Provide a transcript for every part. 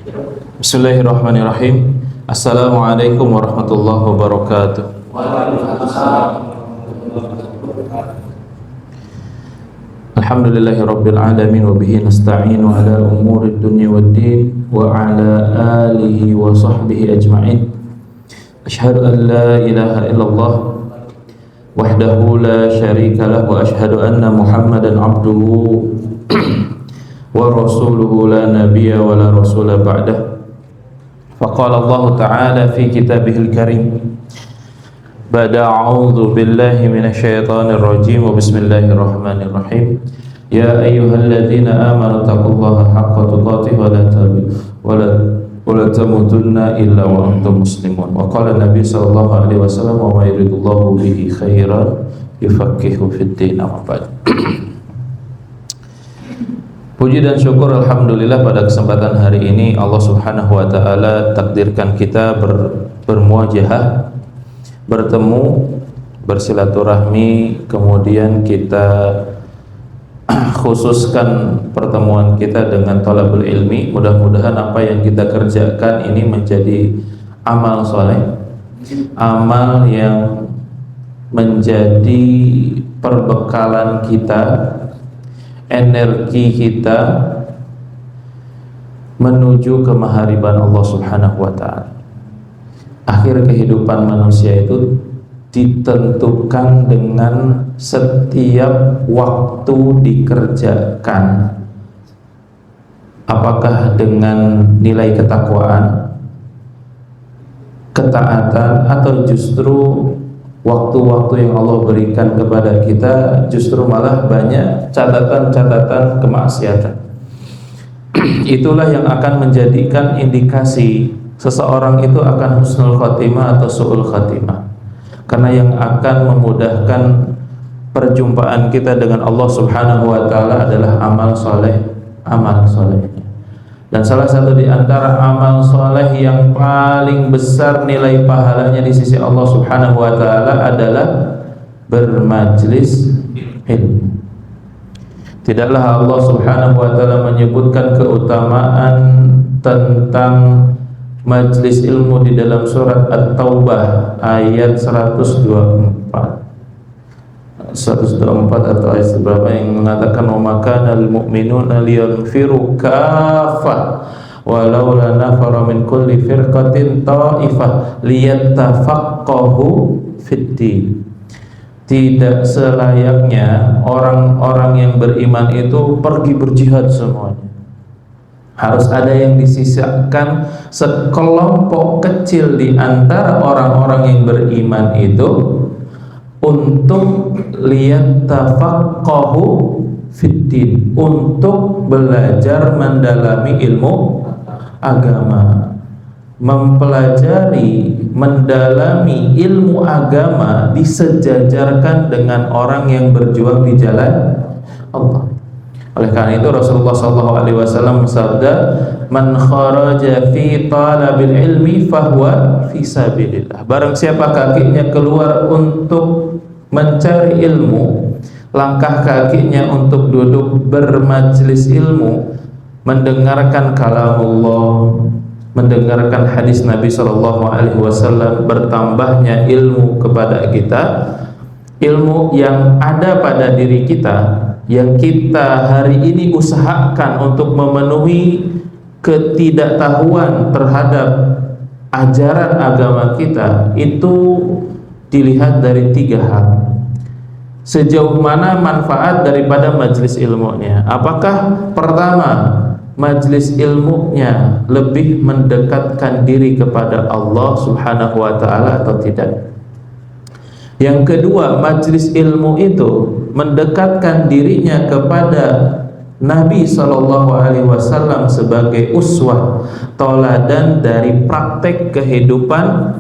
Bismillahirrahmanirrahim. Assalamualaikum warahmatullahi wabarakatuh. Alhamdulillahi rabbil alamin wa bihi nasta'inu ala umuri dunya waddin wa ala alihi wa sahbihi ajma'in. Asyhadu an la ilaha illallah wahdahu la syarika lah wa asyhadu anna Muhammadan abduhu wa rasuluhu la nabiyya wa la rasula ba'dah. Faqala Allah Ta'ala fi kitabihil karim ba'da a'udzu billahi minasy syaithanir rajim wa bismillahirrahmanirrahim. Ya ayyuhalladzina amanu taqullaha haqqa tuqatih wa la tamutunna illa wa antum muslimun. Wa qala Nabi sallallahu alaihi wasallam wa may yuridullahu bihi khairan yufaqihu fid din. Amma ba'd. Puji dan syukur alhamdulillah pada kesempatan hari ini Allah Subhanahu wa taala takdirkan kita bermuajahah, bertemu, bersilaturahmi, kemudian kita khususkan pertemuan kita dengan thalabul ilmi. Mudah-mudahan apa yang kita kerjakan ini menjadi amal soleh, amal yang menjadi perbekalan kita, energi kita menuju kemahariban Allah Subhanahu wa ta'ala. Akhir kehidupan manusia itu ditentukan dengan setiap waktu dikerjakan, apakah dengan nilai ketakwaan, ketaatan, atau justru waktu-waktu yang Allah berikan kepada kita justru malah banyak catatan-catatan kemaksiatan. Itulah yang akan menjadikan indikasi seseorang itu akan husnul khatimah atau su'ul khatimah, karena yang akan memudahkan perjumpaan kita dengan Allah Subhanahu wa ta'ala adalah amal soleh, amal soleh. Dan salah satu di antara amal soleh yang paling besar nilai pahalanya di sisi Allah Subhanahu wa ta'ala adalah bermajlis ilmu. Tidaklah Allah Subhanahu wa ta'ala menyebutkan keutamaan tentang majlis ilmu di dalam surat At-Taubah ayat 124 atau ayat berapa yang mengatakan wa makanal mu'minuna liyanfiru kaffah walaula nafara min kulli firqatin ta'ifah liyattafaqahu fid-din. Tidak selayaknya orang-orang yang beriman itu pergi berjihad semuanya. Harus ada yang disisakan sekelompok kecil di antara orang-orang yang beriman itu untuk liyattafaqahu fiddin, untuk belajar mendalami ilmu agama, mempelajari, mendalami ilmu agama disejajarkan dengan orang yang berjuang di jalan Allah. Oleh karena itu Rasulullah SAW bersabda, man kharaja fi talabil ilmi fahuwa fi sabilillah. Barang siapa kakinya keluar untuk mencari ilmu, langkah kakinya untuk duduk bermajlis ilmu, mendengarkan kalamullah, mendengarkan hadis Nabi SAW, bertambahnya ilmu kepada kita, ilmu yang ada pada diri kita, yang kita hari ini usahakan untuk memenuhi ketidaktahuan terhadap ajaran agama kita, itu dilihat dari 3 hal. Sejauh mana manfaat daripada majlis ilmunya? Apakah pertama, majlis ilmunya lebih mendekatkan diri kepada Allah Subhanahu wa ta'ala atau tidak? Yang kedua, majlis ilmu itu mendekatkan dirinya kepada Nabi SAW sebagai uswah, toladan dari praktek kehidupan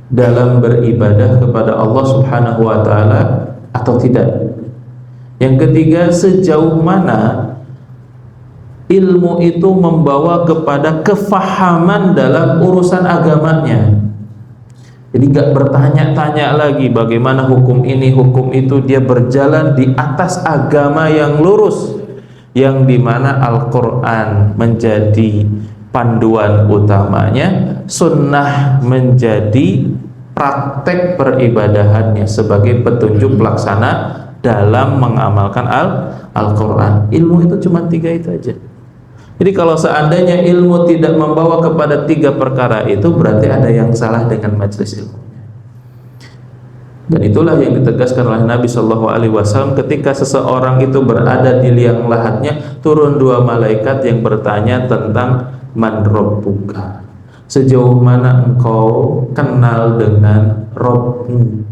dalam beribadah kepada Allah Subhanahu wa ta'ala atau tidak? Yang ketiga, sejauh mana ilmu itu membawa kepada kefahaman dalam urusan agamanya. Jadi gak bertanya-tanya lagi bagaimana hukum ini, hukum itu. Dia berjalan di atas agama yang lurus, yang dimana Al-Quran menjadi panduan utamanya, sunnah menjadi praktek peribadahannya sebagai petunjuk pelaksana dalam mengamalkan Al-Quran. Ilmu itu cuma 3 itu aja. Jadi kalau seandainya ilmu tidak membawa kepada 3 perkara itu, berarti ada yang salah dengan majelis ilmu. Dan itulah yang ditegaskan oleh Nabi Shallallahu Alaihi Wasallam ketika seseorang itu berada di liang lahatnya, turun 2 malaikat yang bertanya tentang man rabbuka, sejauh mana engkau kenal dengan Rabbmu.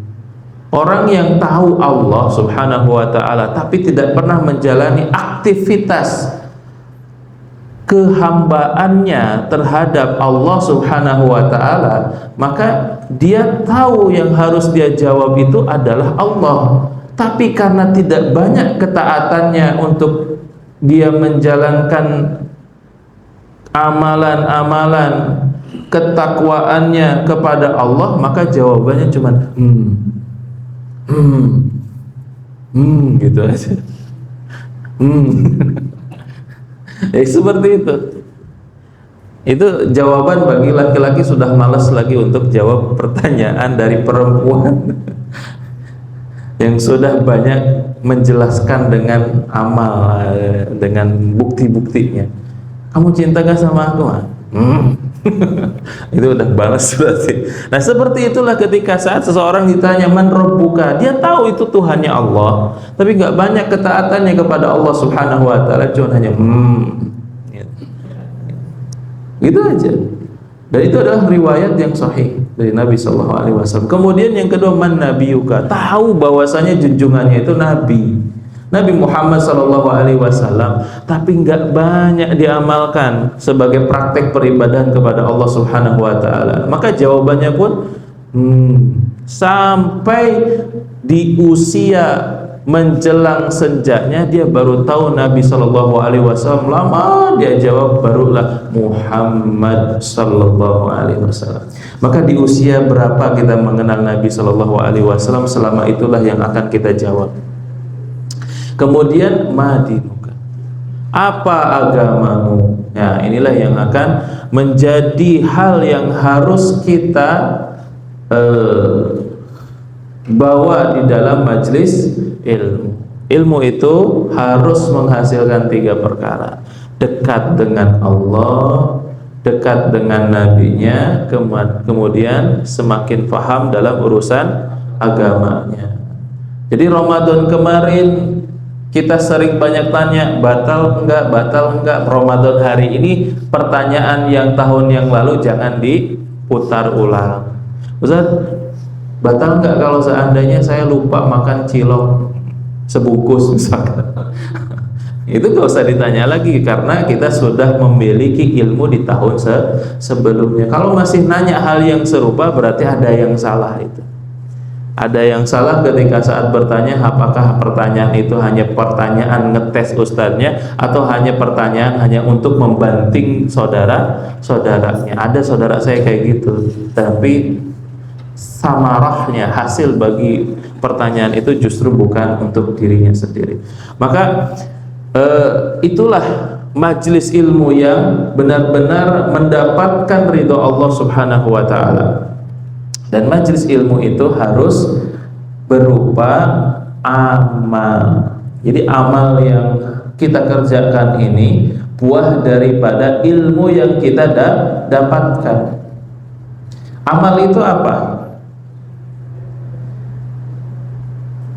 Orang yang tahu Allah Subhanahu wa ta'ala tapi tidak pernah menjalani aktivitas kehambaannya terhadap Allah Subhanahu wa ta'ala, maka dia tahu yang harus dia jawab itu adalah Allah, tapi karena tidak banyak ketaatannya untuk dia menjalankan amalan-amalan ketakwaannya kepada Allah, maka jawabannya cuma gitu aja. Ya, seperti itu. Itu jawaban bagi laki-laki sudah malas lagi untuk jawab pertanyaan dari perempuan yang sudah banyak menjelaskan dengan amal, dengan bukti-buktinya. Kamu cinta gak sama aku? Itu udah balas berarti. Nah, seperti itulah ketika saat seseorang ditanya man rabbuka, dia tahu itu Tuhannya Allah, tapi nggak banyak ketaatannya kepada Allah Subhanahu wa ta'ala, cuma hanya gitu aja. Dan itu adalah riwayat yang sahih dari Nabi Shallallahu Alaihi Wasallam. Kemudian yang kedua, man nabiyuka, tahu bahwasanya junjungannya itu Nabi Muhammad Sallallahu Alaihi Wasallam, tapi nggak banyak diamalkan sebagai praktek peribadahan kepada Allah Subhanahu Wa Taala. Maka jawabannya pun sampai di usia menjelang senjanya dia baru tahu Nabi Sallallahu Alaihi Wasallam. Lama dia jawab, barulah Muhammad Sallallahu Alaihi Wasallam. Maka di usia berapa kita mengenal Nabi Sallallahu Alaihi Wasallam, selama itulah yang akan kita jawab. Kemudian madinuka, apa agamamu? Ya, inilah yang akan menjadi hal yang harus kita bawa di dalam majlis ilmu. Ilmu itu harus menghasilkan 3 perkara: dekat dengan Allah, dekat dengan nabinya, kemudian semakin paham dalam urusan agamanya. Jadi Ramadan kemarin kita sering banyak tanya, batal enggak, batal enggak. Ramadan hari ini, pertanyaan yang tahun yang lalu jangan diputar ulang. Ustaz, batal enggak kalau seandainya saya lupa makan cilok sebungkus misalkan? Itu gak usah ditanya lagi, karena kita sudah memiliki ilmu di tahun sebelumnya. Kalau masih nanya hal yang serupa, berarti ada yang salah itu. Ada yang salah ketika saat bertanya, apakah pertanyaan itu hanya pertanyaan ngetes ustadznya, atau hanya pertanyaan hanya untuk membanting saudaranya. Ada saudara saya kayak gitu, tapi samarahnya, hasil bagi pertanyaan itu justru bukan untuk dirinya sendiri. Maka itulah majelis ilmu yang benar-benar mendapatkan ridho Allah Subhanahu wa ta'ala. Dan majelis ilmu itu harus berupa amal. Jadi amal yang kita kerjakan ini buah daripada ilmu yang kita dapatkan. Amal itu apa?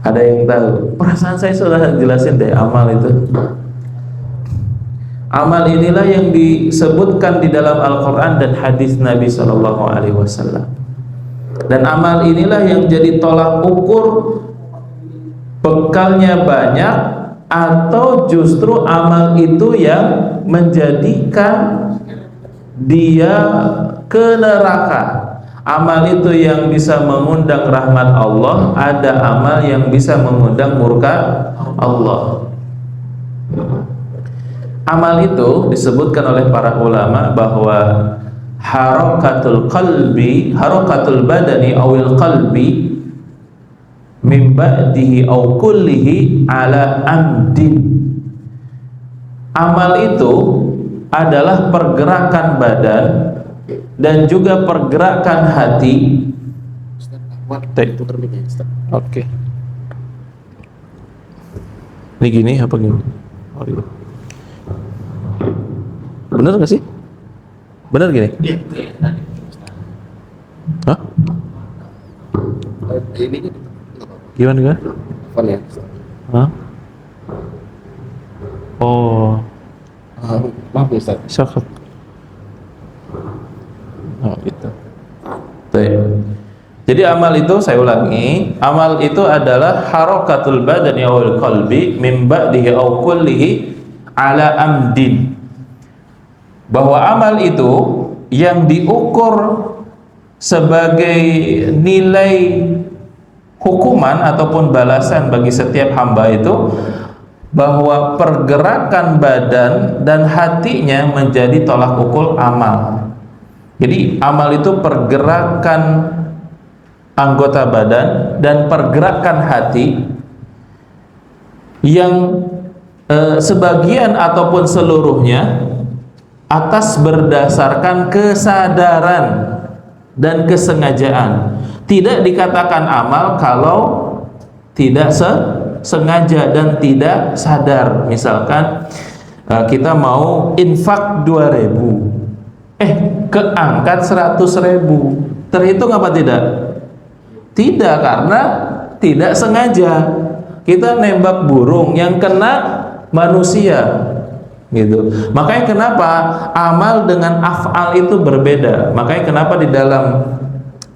Ada yang tahu? Perasaan saya sudah jelasin deh amal itu. Amal inilah yang disebutkan di dalam Al-Quran dan hadis Nabi Sallallahu Alaihi Wasallam. Dan amal inilah yang jadi tolak ukur bekalnya banyak atau justru amal itu yang menjadikan dia ke neraka. Amal itu yang bisa mengundang rahmat Allah, ada amal yang bisa mengundang murka Allah. Amal itu disebutkan oleh para ulama bahwa harakatul qalbi, harakatul badani awil qalbi min ba'dihi aw kullihi ala amdin. Amal itu adalah pergerakan badan dan juga pergerakan hati. Oke. Ini gini apa gini? Oh, gitu. Bener nggak sih? Bener gini? Hah? Gimana? Hah? Oh. Maaf ya Ustaz. Syakab. Oh gitu. Jadi amal itu, saya ulangi, amal itu adalah harakatul badani wal qalbi min ba'dihi aw kullihi ala amdin. Bahwa amal itu yang diukur sebagai nilai hukuman ataupun balasan bagi setiap hamba itu bahwa pergerakan badan dan hatinya menjadi tolak ukur amal. Jadi amal itu pergerakan anggota badan dan pergerakan hati yang sebagian ataupun seluruhnya atas berdasarkan kesadaran dan kesengajaan. Tidak dikatakan amal kalau tidak sengaja dan tidak sadar. Misalkan kita mau infak 2.000, keangkat 100.000, terhitung apa tidak? Tidak, karena tidak sengaja. Kita nembak burung, yang kena manusia, gitu. Makanya kenapa amal dengan af'al itu berbeda. Makanya kenapa di dalam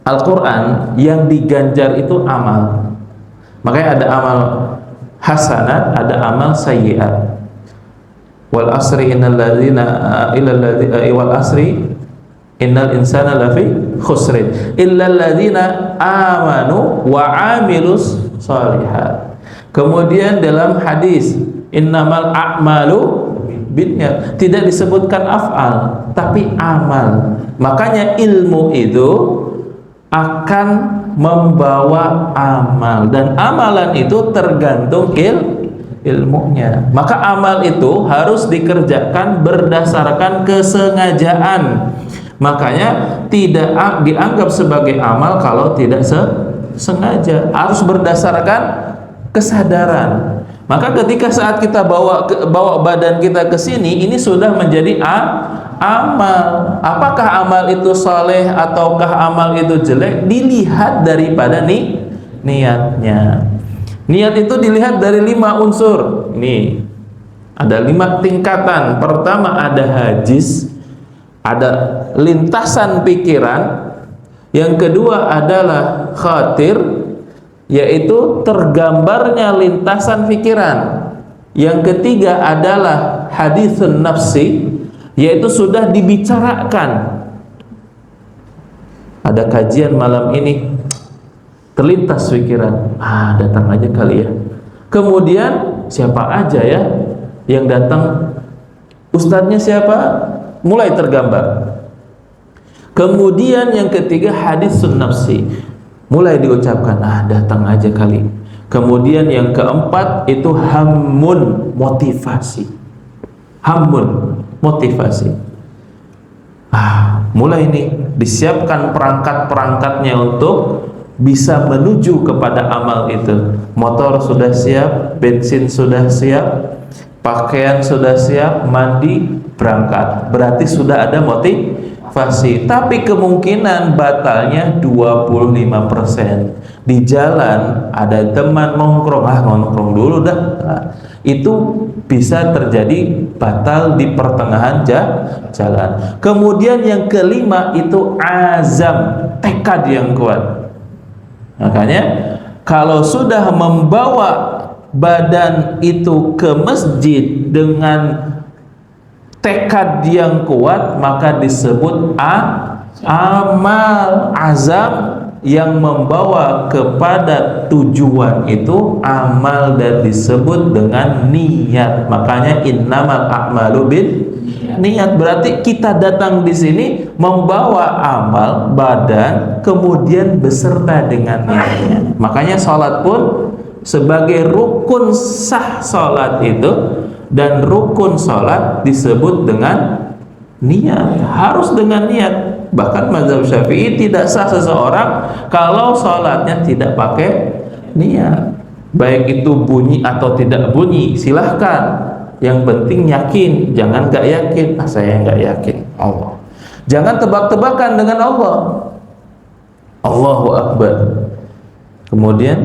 Al-Quran yang diganjar itu amal. Makanya ada amal hasanat, ada amal sayyi'at. Wal asri innal insana lafi khusrin illal ladzina amanu wa amilus shalihat. Kemudian dalam hadis innamal a'malu binniyat, tidak disebutkan af'al tapi amal. Makanya ilmu itu akan membawa amal, dan amalan itu tergantung ilmunya. Maka amal itu harus dikerjakan berdasarkan kesengajaan. Makanya tidak dianggap sebagai amal kalau tidak sengaja, harus berdasarkan kesadaran. Maka ketika saat kita bawa badan kita ke sini, ini sudah menjadi amal. Apakah amal itu soleh ataukah amal itu jelek? Dilihat daripada niatnya. Niat itu dilihat dari 5 unsur. Ini ada 5 tingkatan. Pertama ada hajis, ada lintasan pikiran. Yang kedua adalah khatir, yaitu tergambarnya lintasan pikiran. Yang ketiga adalah hadisun nafsi, yaitu sudah dibicarakan. Ada kajian malam ini, terlintas pikiran, datang aja kali ya. Kemudian siapa aja ya yang datang, ustadznya siapa, mulai tergambar. Kemudian yang ketiga hadisun nafsi, mulai diucapkan, datang aja kali. Kemudian yang keempat itu hammun, motivasi. Hammun, motivasi. Mulai nih disiapkan perangkat-perangkatnya untuk bisa menuju kepada amal itu. Motor sudah siap, bensin sudah siap, pakaian sudah siap, mandi, berangkat. Berarti sudah ada motivasi. Tapi kemungkinan batalnya 25%. Di jalan ada teman nongkrong, nongkrong dulu dah. Itu bisa terjadi batal di pertengahan jalan. Kemudian yang kelima itu azam, tekad yang kuat. Makanya kalau sudah membawa badan itu ke masjid dengan tekad yang kuat, maka disebut amal. Azam yang membawa kepada tujuan itu amal dan disebut dengan niat. Makanya innamal a'malu bin niat. Berarti kita datang di sini membawa amal badan, kemudian beserta dengan niatnya. Makanya sholat pun sebagai rukun sah sholat itu dan rukun salat disebut dengan niat, harus dengan niat. Bahkan mazhab Syafi'i tidak sah seseorang kalau salatnya tidak pakai niat. Baik itu bunyi atau tidak bunyi, silahkan. Yang penting yakin, jangan nggak yakin. Saya nggak yakin Allah. Jangan tebak-tebakan dengan Allah. Allahu Akbar. Kemudian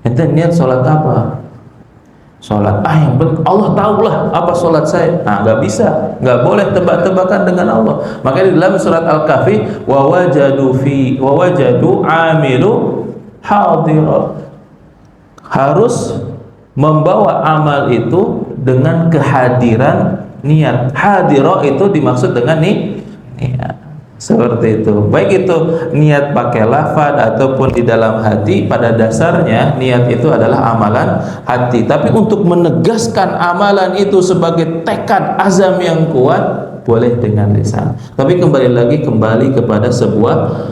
ente niat sholat apa? Sholat yang penting Allah tahulah apa sholat saya. Nah, nggak bisa, nggak boleh tebak-tebakan dengan Allah. Makanya di dalam surat Al-Kahfi, wa wajadu amilu hadira, harus membawa amal itu dengan kehadiran niat. Hadira itu dimaksud dengan niat. Seperti itu. Baik itu niat pakai lafaz ataupun di dalam hati, pada dasarnya niat itu adalah amalan hati. Tapi untuk menegaskan amalan itu sebagai tekad azam yang kuat, boleh dengan lisan. Tapi kembali kepada sebuah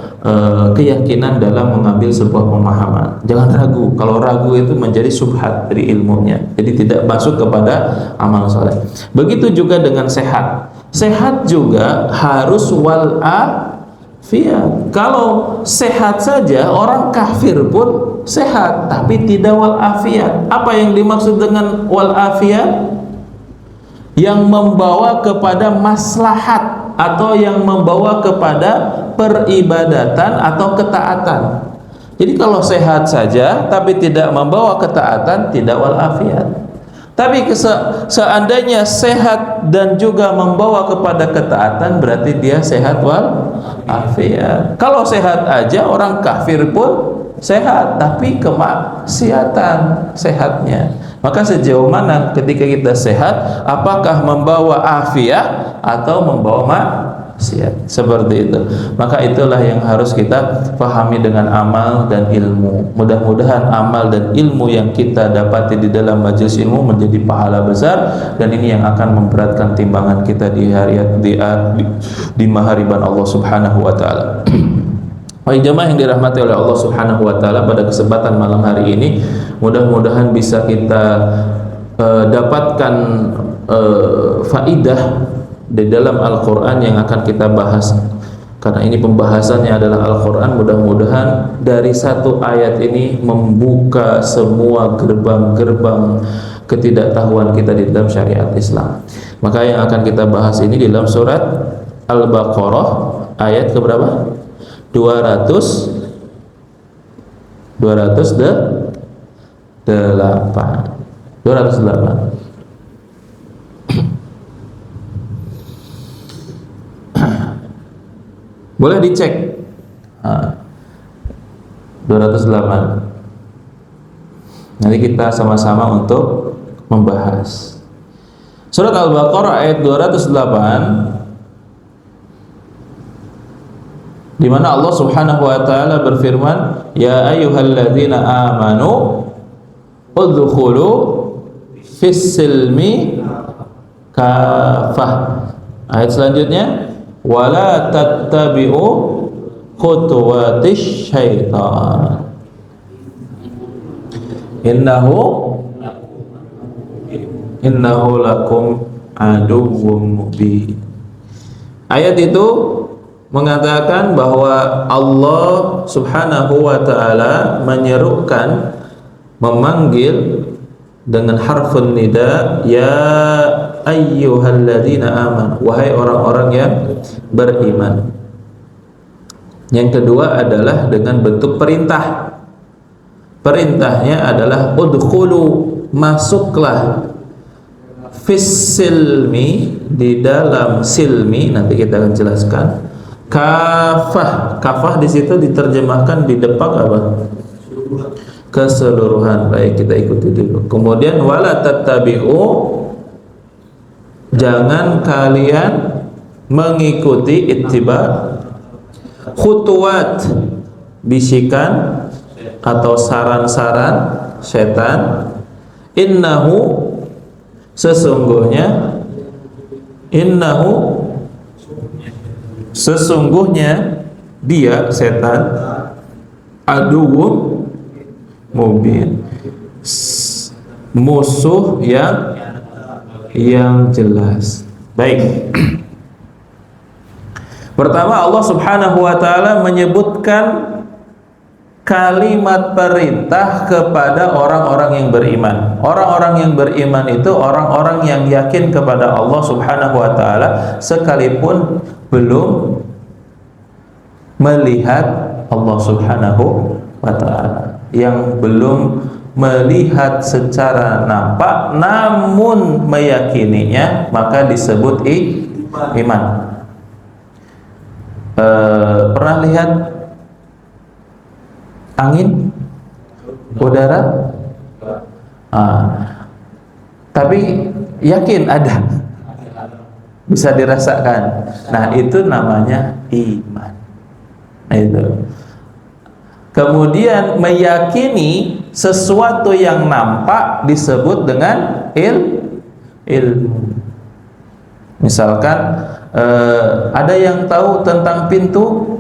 keyakinan dalam mengambil sebuah pemahaman. Jangan ragu. Kalau ragu itu menjadi subhat dari ilmunya. Jadi tidak masuk kepada amal soleh. Begitu juga dengan sehat. Sehat juga harus wal-afiyat. Kalau sehat saja, orang kafir pun sehat, tapi tidak wal-afiyat. Apa yang dimaksud dengan wal-afiyat? Yang membawa kepada maslahat atau yang membawa kepada peribadatan atau ketaatan. Jadi kalau sehat saja tapi tidak membawa ketaatan, tidak wal-afiyat. Tapi seandainya sehat dan juga membawa kepada ketaatan, berarti dia sehat wal-afiyat. Kalau sehat aja, orang kafir pun sehat, tapi kemaksiatan sehatnya. Maka sejauh mana ketika kita sehat, apakah membawa afiat atau membawa maksiat? Seperti itu. Maka itulah yang harus kita pahami dengan amal dan ilmu. Mudah-mudahan amal dan ilmu yang kita dapati di dalam majelis ilmu menjadi pahala besar, dan ini yang akan memberatkan timbangan kita di di mahariban Allah Subhanahu wa taala. Baik jemaah yang dirahmati oleh Allah Subhanahu wa taala, pada kesempatan malam hari ini mudah-mudahan bisa kita dapatkan faidah di dalam Al-Qur'an yang akan kita bahas. Karena ini pembahasannya adalah Al-Qur'an, mudah-mudahan dari satu ayat ini membuka semua gerbang-gerbang ketidaktahuan kita di dalam syariat Islam. Maka yang akan kita bahas ini di dalam surat Al-Baqarah ayat keberapa? 208. Boleh dicek. 208. Nanti kita sama-sama untuk membahas. Surat Al-Baqarah ayat 208, di mana Allah Subhanahu wa taala berfirman, ya ayyuhalladzina amanu udkhulu fis silmi kafah. Ayat selanjutnya, wala tattabi'u khutuwatis syaitan innahu lakum aduwwum mubin. Ayat itu mengatakan bahwa Allah Subhanahu wa taala menyerukan, memanggil dengan harfun nida, ya ayyuhalladzina amanu, wahai orang-orang yang beriman. Yang kedua adalah dengan bentuk perintah. Perintahnya adalah udkhulu, masuklah, fis silmi, di dalam silmi, nanti kita akan jelaskan. Kafah, kafah di situ diterjemahkan di depan apa? Keseluruhan. Baik, kita ikuti dulu. Kemudian wala tattabi'u, jangan kalian mengikuti ittiba, khutuwat, bisikan atau saran-saran setan. Innahu, sesungguhnya, sesungguhnya dia setan aduwwum mubin, musuh yang yang jelas. Baik. Pertama, Allah Subhanahu wa taala menyebutkan kalimat perintah kepada orang-orang yang beriman. Orang-orang yang beriman itu orang-orang yang yakin kepada Allah Subhanahu wa taala sekalipun belum melihat Allah Subhanahu wa taala, yang belum melihat secara nampak namun meyakininya, maka disebut iman. Pernah lihat angin, udara, tapi yakin ada, bisa dirasakan. Nah, itu namanya iman. Nah, itu. Kemudian meyakini sesuatu yang nampak disebut dengan ilmu. Misalkan ada yang tahu tentang pintu,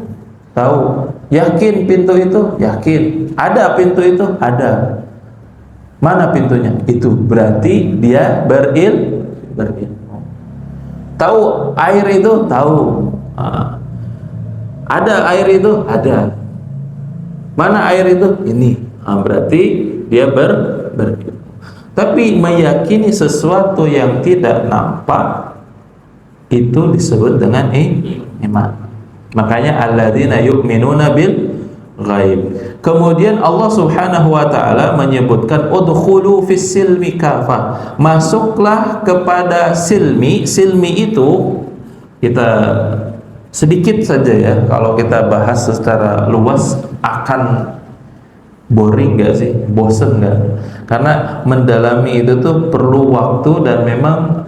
tahu. Yakin pintu itu? Yakin. Ada pintu itu? Ada. Mana pintunya? Itu berarti dia berilmu. Tahu air itu? Tahu. Ada air itu? Ada. Mana air itu? Ini. Berarti dia berilmu. Tapi meyakini sesuatu yang tidak nampak itu disebut dengan iman. Makanya alladzina yu'minuna bil ghaib. Kemudian Allah Subhanahu wa taala menyebutkan udkhulu fis silmi kafah. Masuklah kepada silmi. Silmi itu kita sedikit saja ya, kalau kita bahas secara luas akan boring nggak sih? Bosen nggak? Karena mendalami itu tuh perlu waktu dan memang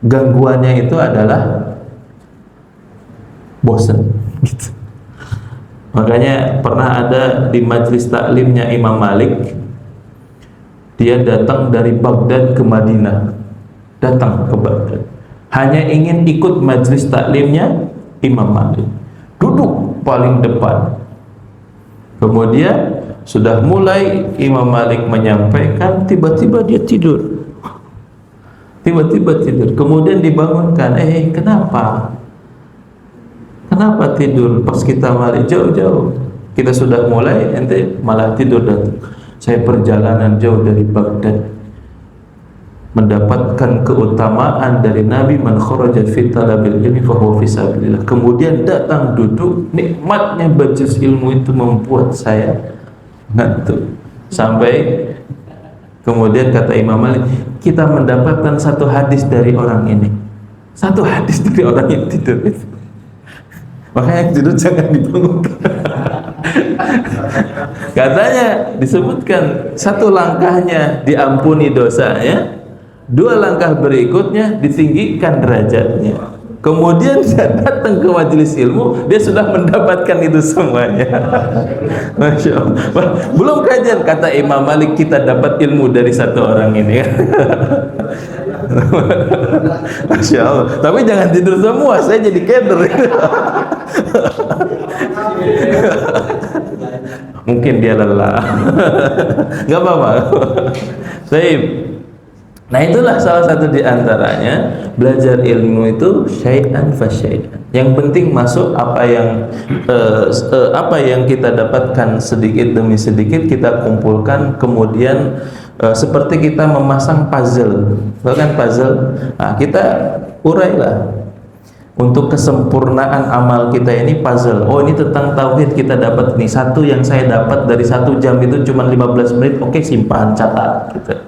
gangguannya itu adalah bosen gitu. Makanya pernah ada di majelis taklimnya Imam Malik, dia datang dari Baghdad ke Madinah, datang ke Baghdad hanya ingin ikut majelis taklimnya Imam Malik, duduk paling depan. Kemudian sudah mulai Imam Malik menyampaikan, tiba-tiba dia tidur. Tiba-tiba tidur. Kemudian dibangunkan, kenapa? Kenapa tidur pas kita mari jauh-jauh? Kita sudah mulai, ente malah tidur datang. Saya perjalanan jauh dari Baghdad, mendapatkan keutamaan dari Nabi, man kharaja fi talabil ilmi fa huwa fi sabilillah. Kemudian datang duduk, nikmatnya majelis ilmu itu membuat saya ngantuk. Sampai kemudian kata Imam Malik, kita mendapatkan satu hadis dari orang ini. Satu hadis dari orang yang tidur itu. Makanya yang tidur jangan dibangunkan. Katanya disebutkan satu langkahnya diampuni dosanya, dua langkah berikutnya ditinggikan derajatnya. Kemudian dia datang ke majelis ilmu, dia sudah mendapatkan itu semuanya. Masya Allah. Belum kajian, kata Imam Malik, kita dapat ilmu dari satu orang ini. Masya Allah. Tapi jangan tidur semua, saya jadi keder. Mungkin dia lelah. Gak apa-apa. Baik. Nah, itulah salah satu di antaranya, belajar ilmu itu syai'an fa syai'an. Yang penting masuk apa yang kita dapatkan sedikit demi sedikit kita kumpulkan, kemudian seperti kita memasang puzzle. Bukan puzzle. Nah, kita urailah. Untuk kesempurnaan amal kita ini puzzle. Oh, ini tentang tauhid kita dapat nih. Satu yang saya dapat dari 1 jam itu cuma 15 menit. Oke, simpan, catat gitu.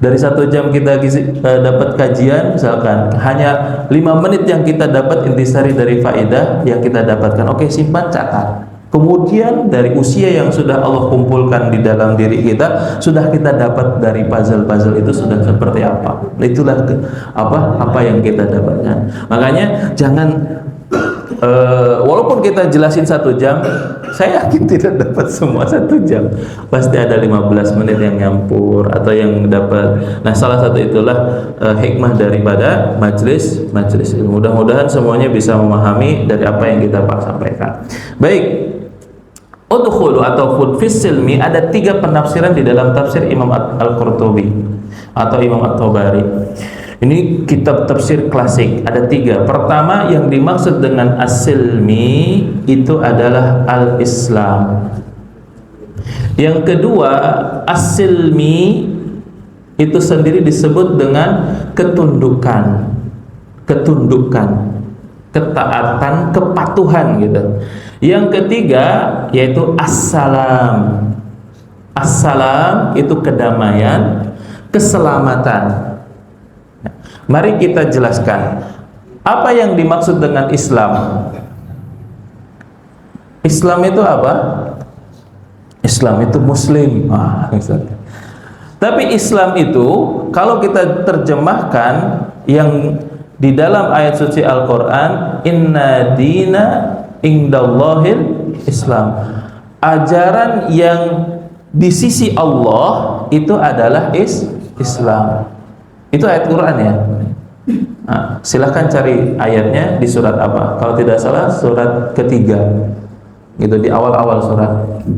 Dari 1 jam kita dapat kajian, misalkan hanya 5 menit yang kita dapat intisari dari faedah yang kita dapatkan. Oke, simpan, catat. Kemudian dari usia yang sudah Allah kumpulkan di dalam diri kita, sudah kita dapat dari puzzle-puzzle itu sudah seperti apa. Itulah apa yang kita dapatkan. Makanya jangan walaupun kita jelasin 1 jam, saya yakin tidak dapat semua 1 jam. Pasti ada 15 menit yang nyampur atau yang dapat. Nah, salah satu itulah hikmah daripada majelis ilmu. Mudah-mudahan semuanya bisa memahami dari apa yang kita sampaikan. Baik. Udkhulu atau fis silmi, ada 3 penafsiran di dalam tafsir Imam Al-Qurtubi atau Imam At-Tabari. Ini kitab tafsir klasik, ada 3. Pertama, yang dimaksud dengan as-silmi itu adalah al-Islam. Yang kedua, as-silmi itu sendiri disebut dengan ketundukan, ketaatan, kepatuhan gitu. Yang ketiga yaitu as-salam. As-salam itu kedamaian, keselamatan. Mari kita jelaskan apa yang dimaksud dengan Islam. Islam itu apa? Islam itu Muslim. Tapi Islam itu kalau kita terjemahkan yang di dalam ayat suci Al-Quran, inna dina indallahil Islam. Ajaran yang di sisi Allah itu adalah Islam. Itu ayat Quran ya. Nah, silahkan cari ayatnya di surat apa. Kalau tidak salah surat ketiga, gitu, di awal-awal surat.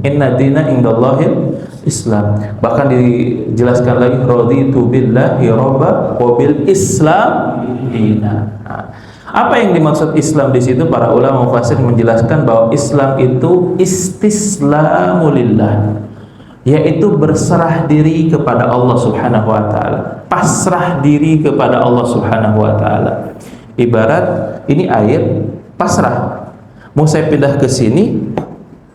Inna dina indallahil Islam. Bahkan dijelaskan lagi, raditu billahi robba wa bil Islam dina. Nah, apa yang dimaksud Islam di situ? Para ulama mufassir menjelaskan bahwa Islam itu istislamu lillah, yaitu berserah diri kepada Allah Subhanahu wa taala, pasrah diri kepada Allah Subhanahu wa taala. Ibarat ini air pasrah. Mau saya pindah ke sini,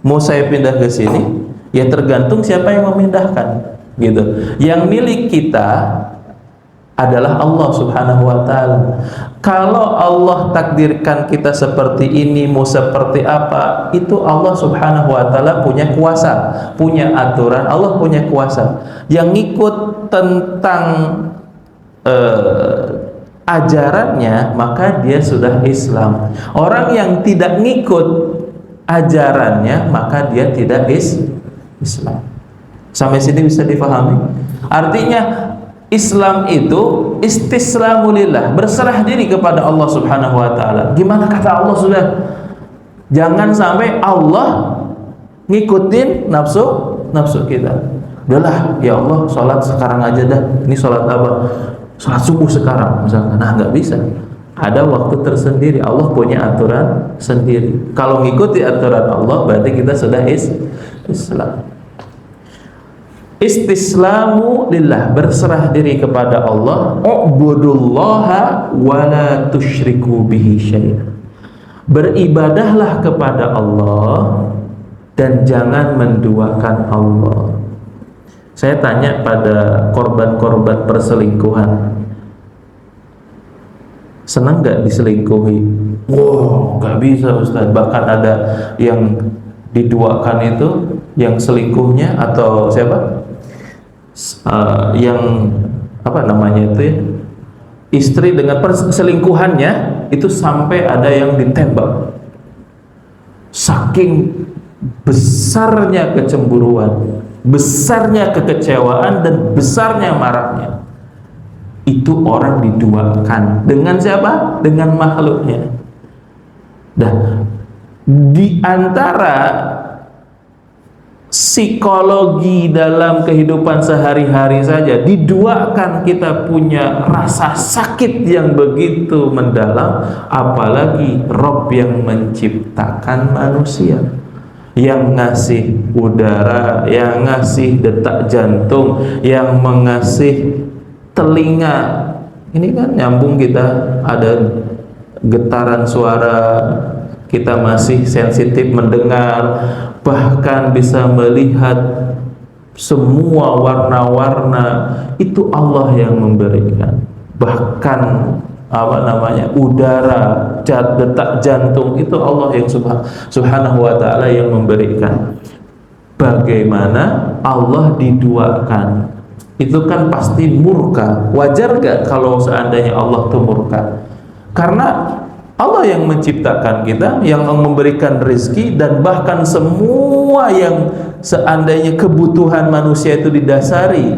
mau saya pindah ke sini, ya tergantung siapa yang memindahkan, gitu. Yang milik kita adalah Allah Subhanahu wa taala. Kalau Allah takdirkan kita seperti ini, mau seperti apa, itu Allah Subhanahu wa taala punya kuasa, punya aturan, Allah punya kuasa. Yang ngikut tentang ajarannya, maka dia sudah Islam. Orang yang tidak ngikut ajarannya, maka dia tidak Islam. Sampai sini bisa difahami? Artinya Islam itu istislamulillah, berserah diri kepada Allah Subhanahu wa taala. Gimana kata Allah sudah? Jangan sampai Allah ngikutin nafsu kita. Udahlah, ya Allah, sholat sekarang aja dah. Ini sholat apa? Sholat subuh sekarang misalkan. Nah, nggak bisa. Ada waktu tersendiri. Allah punya aturan sendiri. Kalau ngikuti aturan Allah, berarti kita sudah Islam. Istislamu lillah, berserah diri kepada Allah. U'budullaha wa la tusyriku bihi syai'an. Beribadahlah kepada Allah dan jangan menduakan Allah. Saya tanya pada korban-korban perselingkuhan, senang gak diselingkuhi? Wow, gak bisa Ustaz. Bahkan ada yang diduakan itu, yang selingkuhnya atau siapa? Yang apa namanya itu ya, istri dengan perselingkuhannya itu sampai ada yang ditembak. Saking besarnya kecemburuan, besarnya kekecewaan, dan besarnya marahnya, itu orang diduakan dengan siapa? Dengan makhluknya. Dan di antara psikologi dalam kehidupan sehari-hari saja, diduakan kita punya rasa sakit yang begitu mendalam, apalagi Rob yang menciptakan manusia, yang ngasih udara, yang ngasih detak jantung, yang mengasih telinga. Ini kan nyambung, kita ada getaran suara, kita masih sensitif mendengar, bahkan bisa melihat semua warna-warna. Itu Allah yang memberikan. Bahkan apa namanya, udara, detak jantung, itu Allah yang subhanahu wa ta'ala yang memberikan. Bagaimana Allah diduakan? Itu kan pasti murka. Wajar gak kalau seandainya Allah itu murka? Karena Allah yang menciptakan kita, yang memberikan rezeki, dan bahkan semua yang seandainya kebutuhan manusia itu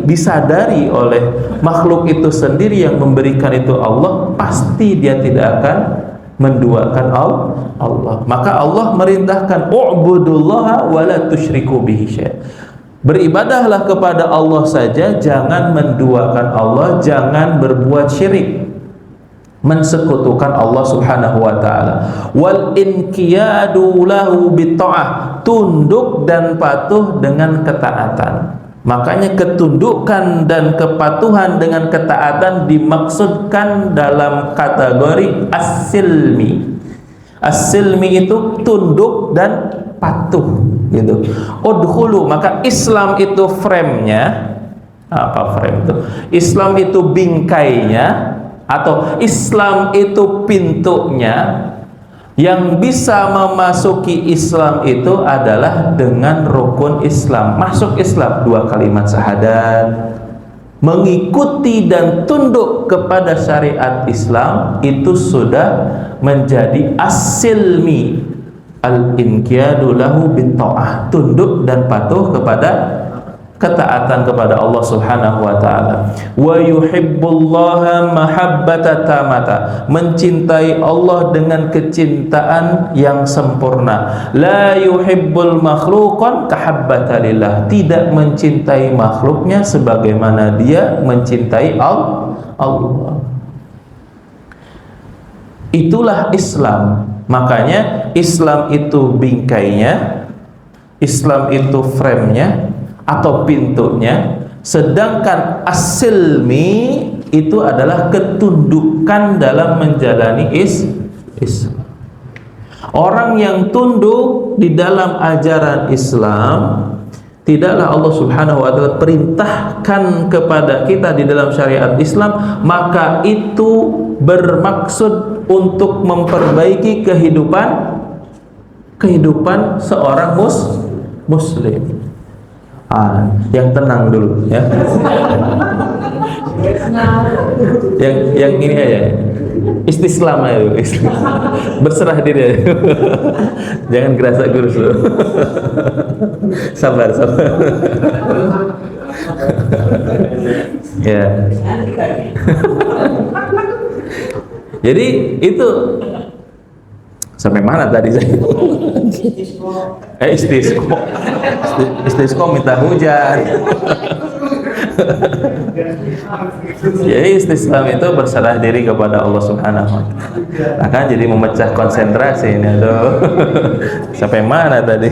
disadari oleh makhluk itu sendiri yang memberikan itu Allah, pasti dia tidak akan menduakan Allah. Maka Allah merintahkan u'budullaha wa la tusyriku bihi syai'an. Beribadahlah kepada Allah saja, jangan menduakan Allah, jangan berbuat syirik, mensekutukan Allah Subhanahu wa taala. Wal inqiyadu lahu bitta'ah, tunduk dan patuh dengan ketaatan. Makanya ketundukan dan kepatuhan dengan ketaatan dimaksudkan dalam kategori as-silmi. As-silmi itu tunduk dan patuh gitu. Udkhulu, maka Islam itu frame-nya. Apa frame itu? Islam itu bingkainya, atau Islam itu pintunya. Yang bisa memasuki Islam itu adalah dengan rukun Islam. Masuk Islam 2 kalimat syahadat, mengikuti dan tunduk kepada syariat Islam, itu sudah menjadi as-silmi. Al-inqiyadu lahu bitta'ah, tunduk dan patuh kepada ketaatan kepada Allah Subhanahu wa taala. Wa yuhibbullaha mahabbata tamata, mencintai Allah dengan kecintaan yang sempurna. La yuhibbul makhluqan kahabbata lillah, tidak mencintai makhluknya sebagaimana dia mencintai Allah. Itulah Islam. Makanya Islam itu bingkainya, Islam itu frame-nya atau pintunya, sedangkan as-silmi itu adalah ketundukan dalam menjalani Islam. Orang yang tunduk di dalam ajaran Islam, tidaklah Allah Subhanahu wa taala perintahkan kepada kita di dalam syariat Islam, maka itu bermaksud untuk memperbaiki kehidupan seorang muslim. Yang tenang dulu ya. yang ini aja, istislam aja, berserah diri aja. Jangan gerasa gerusuk. sabar ya. Jadi itu sampai mana tadi saya? Istisqa minta hujan. Jadi istislam itu berserah diri kepada Allah Subhanahu wa taala. Akan jadi memecah konsentrasi ini, aduh. Sampai mana tadi?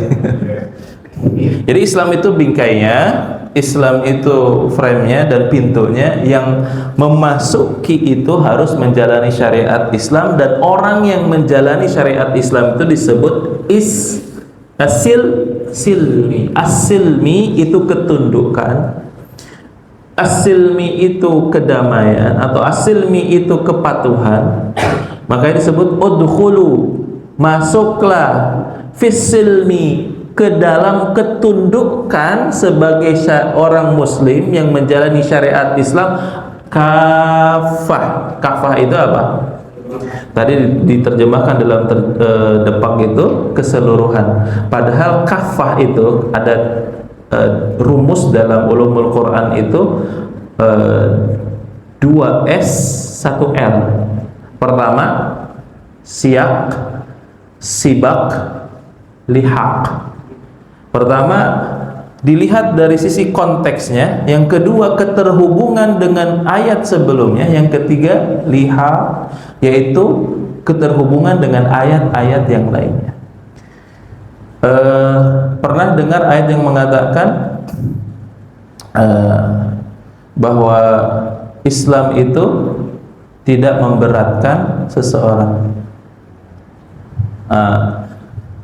Jadi Islam itu bingkainya, Islam itu frame-nya dan pintunya. Yang memasuki itu harus menjalani syariat Islam, dan orang yang menjalani syariat Islam itu disebut as-silmi. As-silmi itu ketundukan, as-silmi itu kedamaian, atau as-silmi itu kepatuhan. Makanya disebut udkhulu, masuklah, fis-silmi, ke dalam ketundukan sebagai orang muslim yang menjalani syariat Islam. Kafah. Kafah itu apa? Tadi diterjemahkan dalam depak itu keseluruhan. Padahal kafah itu ada rumus dalam ulumul Quran itu 2S 1L. Pertama siyak, sibak, lihaq. Pertama dilihat dari sisi konteksnya, yang kedua keterhubungan dengan ayat sebelumnya, yang ketiga liha, yaitu keterhubungan dengan ayat-ayat yang lainnya. Pernah dengar ayat yang mengatakan bahwa Islam itu tidak memberatkan seseorang.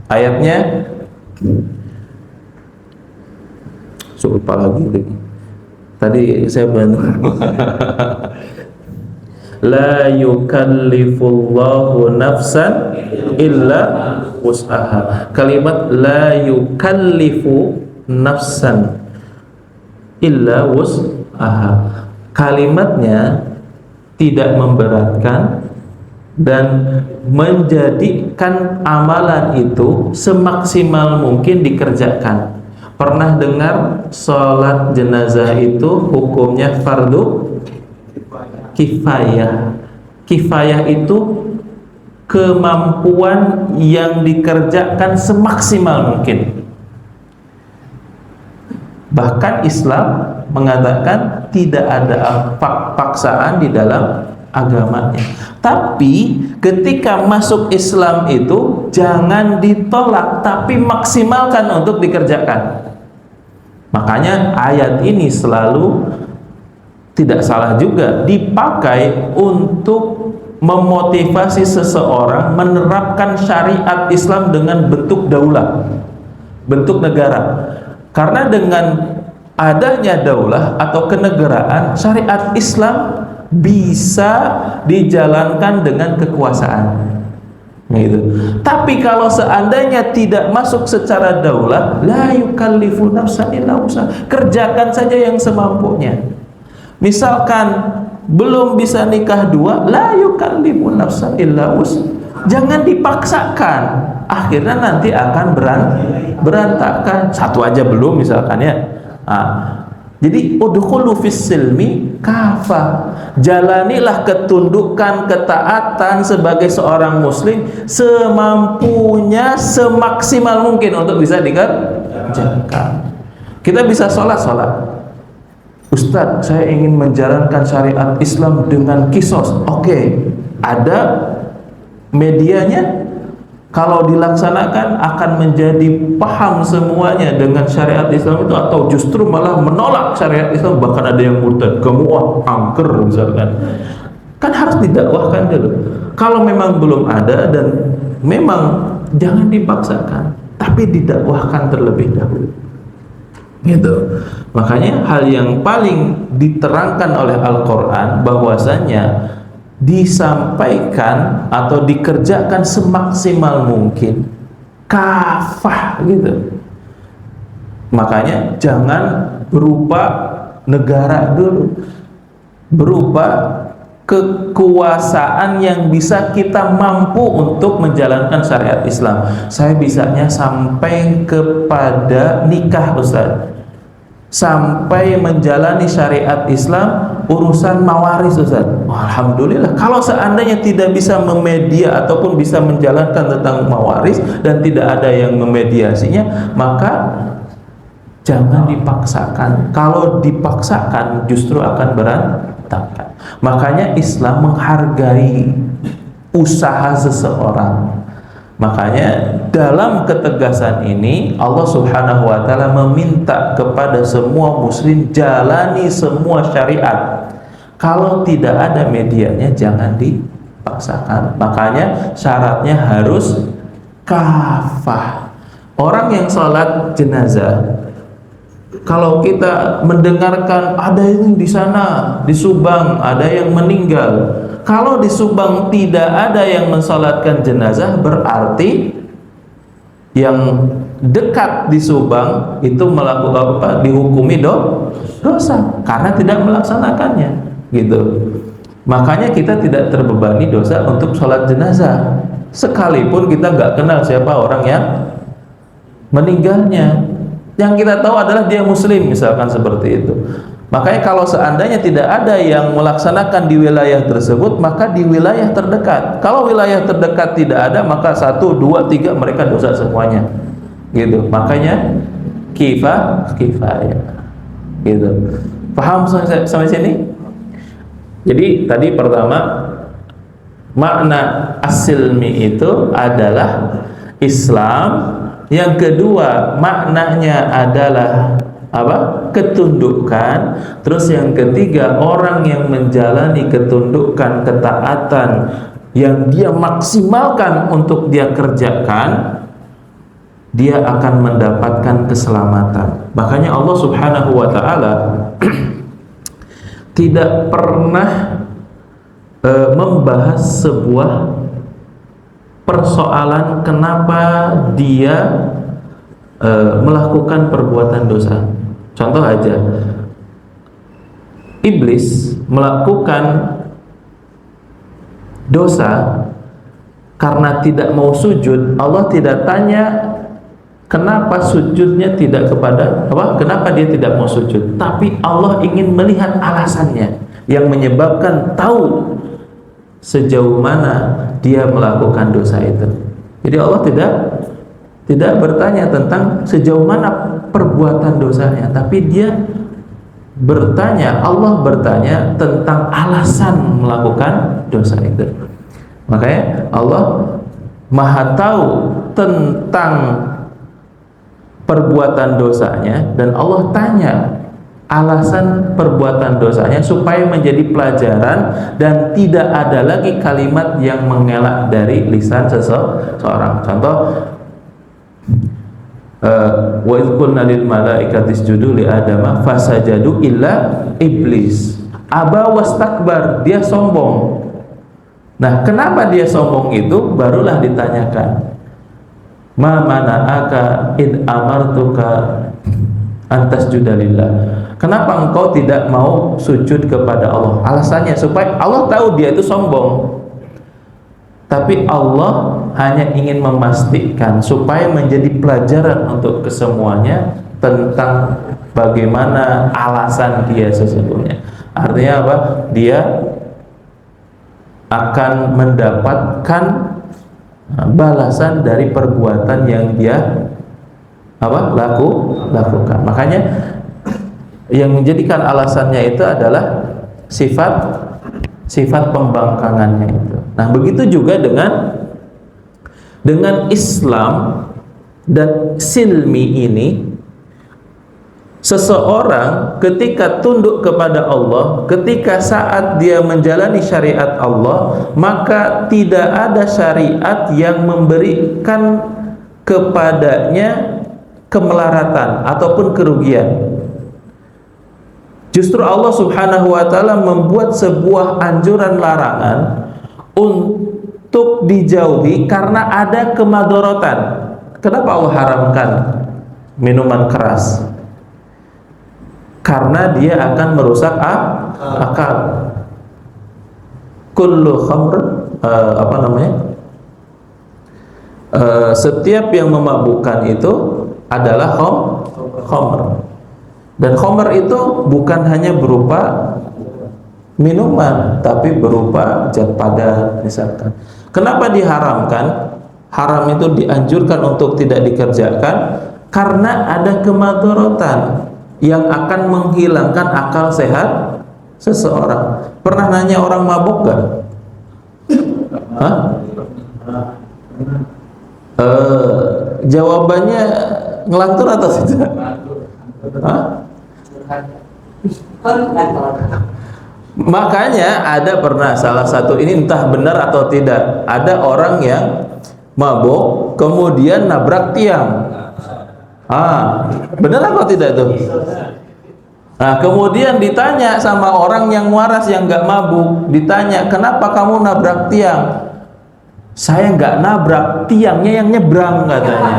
Ayatnya lupa lagi. Tadi saya bantu. La yukallifullahu nafsan illa wus'aha. Kalimat la yukallifu nafsan illa wus'aha, kalimatnya tidak memberatkan dan menjadikan amalan itu semaksimal mungkin dikerjakan. Pernah dengar sholat jenazah itu hukumnya fardu kifayah. Kifayah itu kemampuan yang dikerjakan semaksimal mungkin. Bahkan Islam mengatakan tidak ada paksaan di dalam agamanya. Tapi ketika masuk Islam itu jangan ditolak, tapi maksimalkan untuk dikerjakan. Makanya ayat ini selalu tidak salah juga dipakai untuk memotivasi seseorang menerapkan syariat Islam dengan bentuk daulah, bentuk negara. Karena dengan adanya daulah atau kenegaraan, syariat Islam bisa dijalankan dengan kekuasaan. Gitu. Tapi kalau seandainya tidak masuk secara daulah, la yukallifu nafsan illa wus'aha, kerjakan saja yang semampunya. Misalkan belum bisa nikah dua, la yukallifu nafsan illa wus'aha, jangan dipaksakan, akhirnya nanti akan berantakan. Satu aja belum misalkan ya. Jadi udkhulu fis silmi kafah, jalanilah ketundukan, ketaatan sebagai seorang muslim semampunya, semaksimal mungkin untuk bisa dikerjakan. Kita bisa sholat. Ustadz, saya ingin menjalankan syariat Islam dengan kisos. Oke, ada medianya. Kalau dilaksanakan akan menjadi paham semuanya dengan syariat Islam itu, atau justru malah menolak syariat Islam, bahkan ada yang murtad, kamu angker misalkan. Kan harus didakwahkan dulu. Kalau memang belum ada dan memang jangan dipaksakan, tapi didakwahkan terlebih dahulu. Gitu. Makanya hal yang paling diterangkan oleh Al-Quran bahwasanya disampaikan atau dikerjakan semaksimal mungkin, kafah gitu. Makanya jangan berupa negara dulu, berupa kekuasaan yang bisa kita mampu untuk menjalankan syariat Islam. Saya bisanya sampai kepada nikah, Ustaz, sampai menjalani syariat Islam urusan mawaris, Ustaz. Alhamdulillah. Kalau seandainya tidak bisa memedia ataupun bisa menjalankan tentang mawaris dan tidak ada yang memediasinya, maka jangan dipaksakan. Kalau dipaksakan justru akan berantakan. Makanya Islam menghargai usaha seseorang. Makanya dalam ketegasan ini Allah Subhanahu wa ta'ala meminta kepada semua muslim jalani semua syariat. Kalau tidak ada medianya jangan dipaksakan. Makanya syaratnya harus kafah. Orang yang sholat jenazah, kalau kita mendengarkan ada yang di sana di Subang ada yang meninggal, kalau di Subang tidak ada yang mensalatkan jenazah, berarti yang dekat di Subang itu melakukan apa? Dihukumi dosa karena tidak melaksanakannya, gitu. Makanya kita tidak terbebani dosa untuk sholat jenazah, sekalipun kita nggak kenal siapa orang yang meninggalnya. Yang kita tahu adalah dia muslim, misalkan seperti itu. Makanya kalau seandainya tidak ada yang melaksanakan di wilayah tersebut, maka di wilayah terdekat. Kalau wilayah terdekat tidak ada, maka 1, 2, 3 mereka dosa semuanya. Gitu. Makanya kifayah. Gitu. Paham sampai sini? Jadi tadi pertama, makna as-silmi itu adalah Islam. Yang kedua, maknanya adalah apa? Ketundukan. Terus yang ketiga, orang yang menjalani ketundukan, ketaatan yang dia maksimalkan untuk dia kerjakan, dia akan mendapatkan keselamatan. Makanya Allah Subhanahu wa ta'ala tidak pernah membahas sebuah persoalan kenapa dia melakukan perbuatan dosa. Contoh aja, iblis melakukan dosa karena tidak mau sujud. Allah tidak tanya kenapa sujudnya tidak kepada apa? Kenapa dia tidak mau sujud? Tapi Allah ingin melihat alasannya yang menyebabkan tahu sejauh mana dia melakukan dosa itu. Jadi Allah tidak bertanya tentang sejauh mana perbuatan dosanya, tapi dia bertanya, Allah bertanya tentang alasan melakukan dosa itu. Makanya Allah Maha tahu tentang perbuatan dosanya, dan Allah tanya alasan perbuatan dosanya supaya menjadi pelajaran dan tidak ada lagi kalimat yang mengelak dari lisan seseorang. Contoh, wa idh qulna lil malaikati isjudu li adama fasajadu illa iblis aba wastakbar, dia sombong. Nah, kenapa dia sombong itu barulah ditanyakan, ma mana'aka id amartuka antas judalillah, kenapa engkau tidak mau sujud kepada Allah? Alasannya supaya Allah tahu dia itu sombong, tapi Allah hanya ingin memastikan supaya menjadi pelajaran untuk kesemuanya tentang bagaimana alasan dia sesungguhnya. Artinya apa? Dia akan mendapatkan balasan dari perbuatan yang dia lakukan. Makanya yang menjadikan alasannya itu adalah sifat pembangkangannya itu. Nah, begitu juga dengan Islam dan silmi ini, seseorang ketika tunduk kepada Allah, ketika saat dia menjalani syariat Allah, maka tidak ada syariat yang memberikan kepadanya kemelaratan ataupun kerugian. Justru Allah Subhanahu wa taala membuat sebuah anjuran larangan untuk dijauhi karena ada kemadharatan. Kenapa Allah haramkan minuman keras? Karena dia akan merusak akal. Kullu khamr, setiap yang memabukkan itu adalah khamr. Dan khamr itu bukan hanya berupa minuman, tapi berupa zat padat misalkan. Kenapa diharamkan? Haram itu dianjurkan untuk tidak dikerjakan karena ada kemadharatan yang akan menghilangkan akal sehat seseorang. Pernah nanya orang mabuk gak? Jawabannya ngelantur atau tidak? Makanya ada pernah salah satu, ini entah benar atau tidak, ada orang yang mabuk kemudian nabrak tiang. Benar atau tidak itu? Nah, kemudian ditanya sama orang yang waras yang nggak mabuk, ditanya, kenapa kamu nabrak tiang? Saya nggak nabrak, tiangnya yang nyebrang katanya.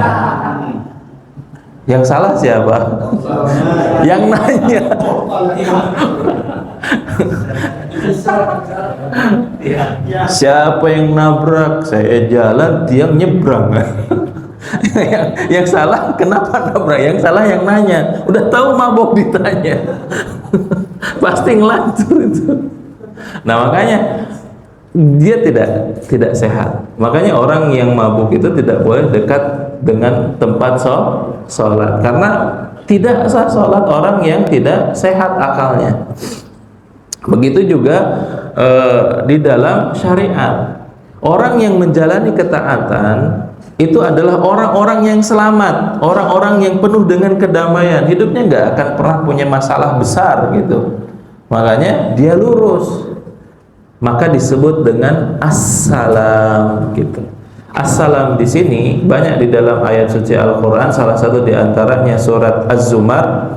Yang salah siapa? Yang nanya. Siapa yang nabrak? Saya jalan, tiang nyebrang. Yang salah kenapa nabrak? Yang salah yang nanya. Udah tahu mabuk ditanya. Pasti ngelantur itu. Nah, makanya dia tidak sehat. Makanya orang yang mabuk itu tidak boleh dekat dengan tempat sholat, karena tidak sah sholat orang yang tidak sehat akalnya. Begitu juga di dalam syariat, orang yang menjalani ketaatan itu adalah orang-orang yang selamat, orang-orang yang penuh dengan kedamaian, hidupnya nggak akan pernah punya masalah besar gitu. Makanya dia lurus, maka disebut dengan assalam gitu. Assalam di sini banyak di dalam ayat suci Al-Quran. Salah satu di antaranya surat Az-Zumar.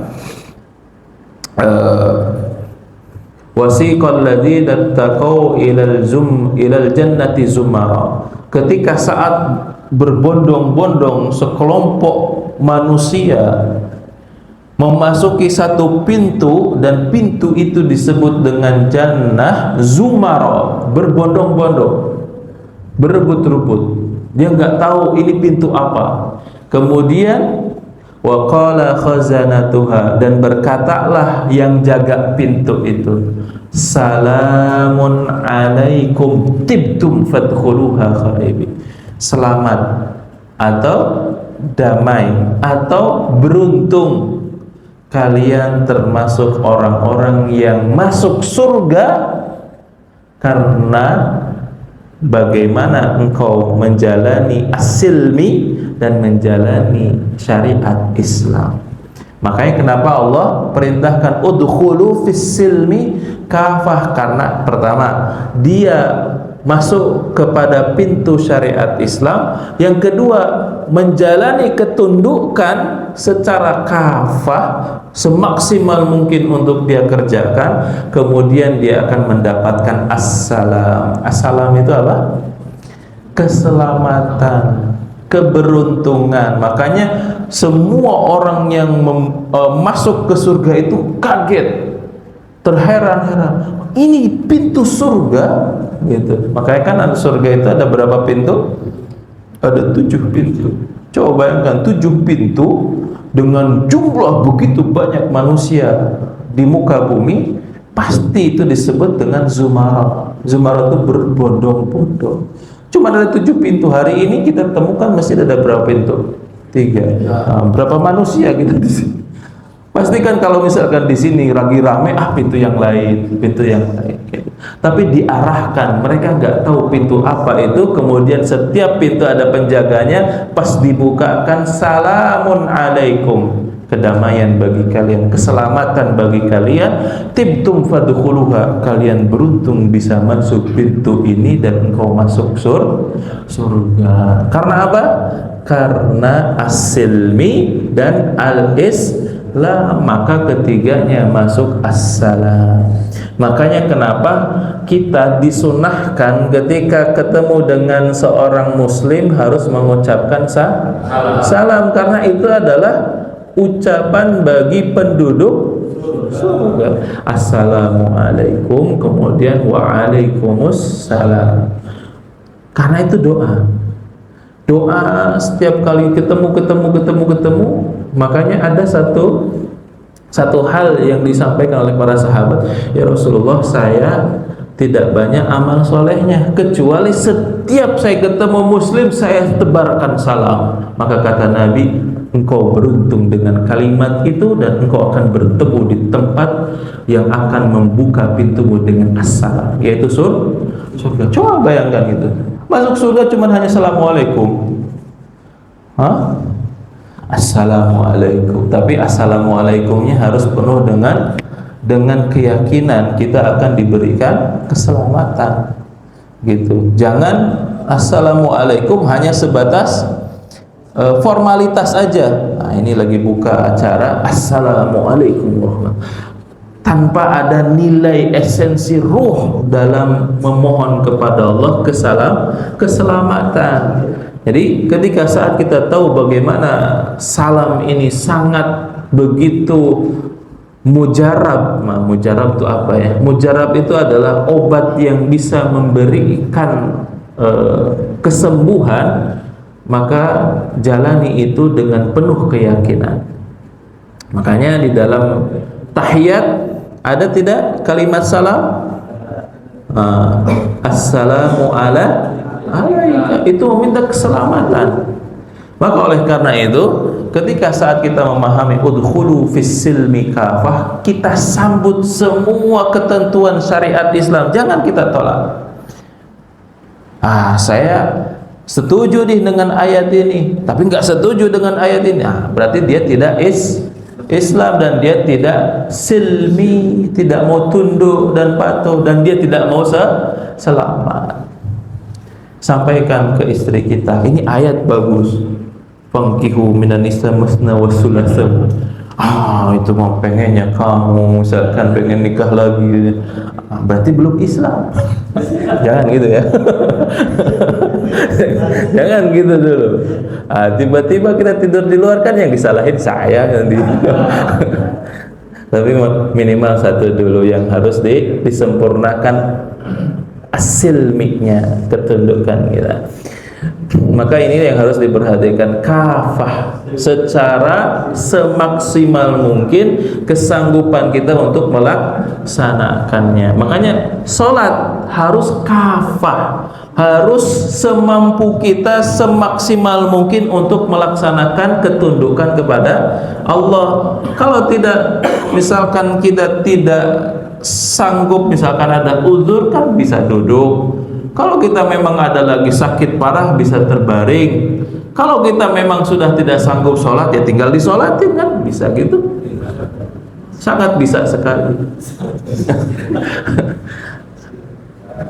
Wasiqal ladzina taqaw ilal jannati zumara. Ketika saat berbondong-bondong sekelompok manusia memasuki satu pintu, dan pintu itu disebut dengan jannah zumara, berbondong-bondong, berebut-rebut. Dia nggak tahu ini pintu apa. Kemudian wa qala khazanatuha, dan berkatalah yang jaga pintu itu, salamun alaikum tibtum fadkhuluha khalibin. Selamat atau damai atau beruntung, kalian termasuk orang-orang yang masuk surga karena bagaimana engkau menjalani as-silmi dan menjalani syariat Islam. Makanya kenapa Allah perintahkan udkhulu fis-silmi kafah, karena pertama dia masuk kepada pintu syariat Islam, yang kedua menjalani ketundukan secara kafah semaksimal mungkin untuk dia kerjakan, kemudian dia akan mendapatkan assalam. Assalam itu apa? Keselamatan, keberuntungan. Makanya semua orang yang masuk ke surga itu kaget, terheran-heran, ini pintu surga gitu. Makanya kan surga itu ada berapa pintu? Ada 7 pintu. Coba bayangkan 7 pintu dengan jumlah begitu banyak manusia di muka bumi, pasti itu disebut dengan zumarat. Zumarat itu berbondong-bondong. Cuma ada 7 pintu. Hari ini kita temukan masih ada berapa pintu? 3. Nah, berapa manusia kita di sini? Pastikan kalau misalkan di sini lagi rame, pintu yang lain, pintu yang lain. Gitu. Tapi diarahkan, mereka nggak tahu pintu apa itu. Kemudian setiap pintu ada penjaganya. Pas dibukakan, salamun alaikum, kedamaian bagi kalian, keselamatan bagi kalian. Tibtum fadkhuluha, kalian beruntung bisa masuk pintu ini dan engkau masuk surga. Karena apa? Karena as-silmi dan al-islam, maka ketiganya masuk as-salam. Makanya kenapa kita disunahkan ketika ketemu dengan seorang muslim harus mengucapkan salam, karena itu adalah ucapan bagi penduduk surga. Assalamualaikum, kemudian waalaikumsalam. Karena itu doa setiap kali ketemu. Makanya ada satu hal yang disampaikan oleh para sahabat, ya Rasulullah, saya tidak banyak amal solehnya, kecuali setiap saya ketemu muslim saya tebarkan salam. Maka kata Nabi, engkau beruntung dengan kalimat itu dan engkau akan bertemu di tempat yang akan membuka pintumu dengan assalam, yaitu surga. Coba bayangkan itu, masuk surga cuma hanya assalamualaikum. Assalamualaikum, tapi assalamualaikumnya harus penuh dengan keyakinan kita akan diberikan keselamatan gitu. Jangan assalamualaikum hanya sebatas formalitas aja. Nah, ini lagi buka acara, assalamualaikum, tanpa ada nilai esensi ruh dalam memohon kepada Allah keselamatan. Jadi ketika saat kita tahu bagaimana salam ini sangat begitu mujarab. Nah, mujarab itu apa ya? Mujarab itu adalah obat yang bisa memberikan kesembuhan, maka jalani itu dengan penuh keyakinan. Makanya di dalam tahiyat ada tidak kalimat salam? Assalamu alaika, itu meminta keselamatan. Maka oleh karena itu, ketika saat kita memahami udkhulu fis-silmi kafah, kita sambut semua ketentuan syariat Islam, jangan kita tolak. Saya setuju dengan ayat ini, tapi nggak setuju dengan ayat ini. Berarti dia tidak Islam dan dia tidak silmi, tidak mau tunduk dan patuh, dan dia tidak mau selamat. Sampaikan ke istri kita, ini ayat bagus, fankihu minan nisa masna wa thulatha. Itu mau pengennya kamu misalkan pengen nikah lagi, berarti belum Islam. Jangan gitu ya. Jangan gitu dulu. Tiba-tiba kita tidur di luar, kan yang disalahin saya nanti. Tapi minimal satu dulu yang harus disempurnakan, asilmiknya, ketundukan kita. Maka ini yang harus diperhatikan, kafah, secara semaksimal mungkin kesanggupan kita untuk melaksanakannya. Makanya sholat harus kafah, harus semampu kita, semaksimal mungkin untuk melaksanakan ketundukan kepada Allah. Kalau tidak, misalkan kita tidak sanggup, misalkan ada uzur, kan bisa duduk. Kalau kita memang ada lagi sakit parah, bisa terbaring. Kalau kita memang sudah tidak sanggup sholat, ya tinggal disolatin, kan bisa gitu. Sangat bisa sekali.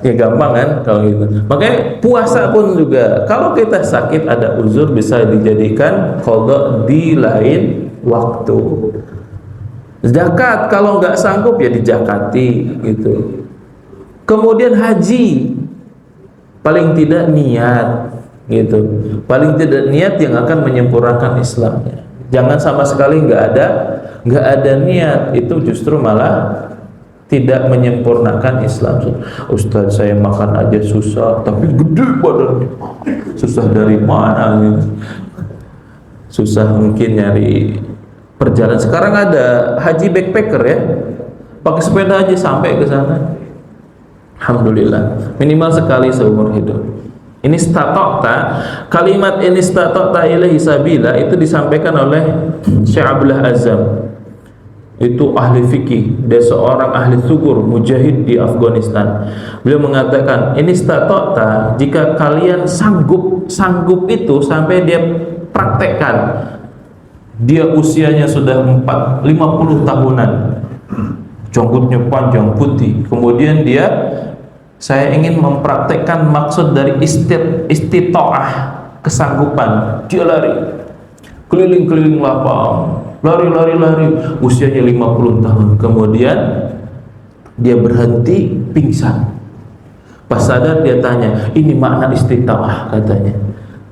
Ya gampang kan kalau gitu. Makanya puasa pun juga, kalau kita sakit ada uzur, bisa dijadikan qadha di lain waktu. Zakat kalau nggak sanggup ya dijakati gitu. Kemudian haji, paling tidak niat gitu. Paling tidak niat yang akan menyempurnakan Islamnya. Jangan sama sekali nggak ada niat, itu justru malah tidak menyempurnakan Islam. Ustaz, saya makan aja susah, tapi gede badannya. Susah dari mana gitu? Susah mungkin nyari perjalanan. Sekarang ada haji backpacker ya, pakai sepeda aja sampai ke sana. Alhamdulillah, minimal sekali seumur hidup. Ini statokta, kalimat ini statokta ilaihi sabila itu disampaikan oleh Syekh Abdullah Azam. Itu ahli fikih, dia seorang ahli syukur, mujahid di Afghanistan. Beliau mengatakan, ini statokta, jika kalian sanggup itu sampai dia praktekkan. Dia usianya sudah 50 tahunan, jonggotnya panjang putih. Kemudian saya ingin mempraktekkan maksud dari istita'ah, kesanggupan. Dia lari keliling-keliling lapang, lari, usianya 50 tahun. Kemudian dia berhenti, pingsan. Pas sadar dia tanya, ini makna istita'ah, katanya.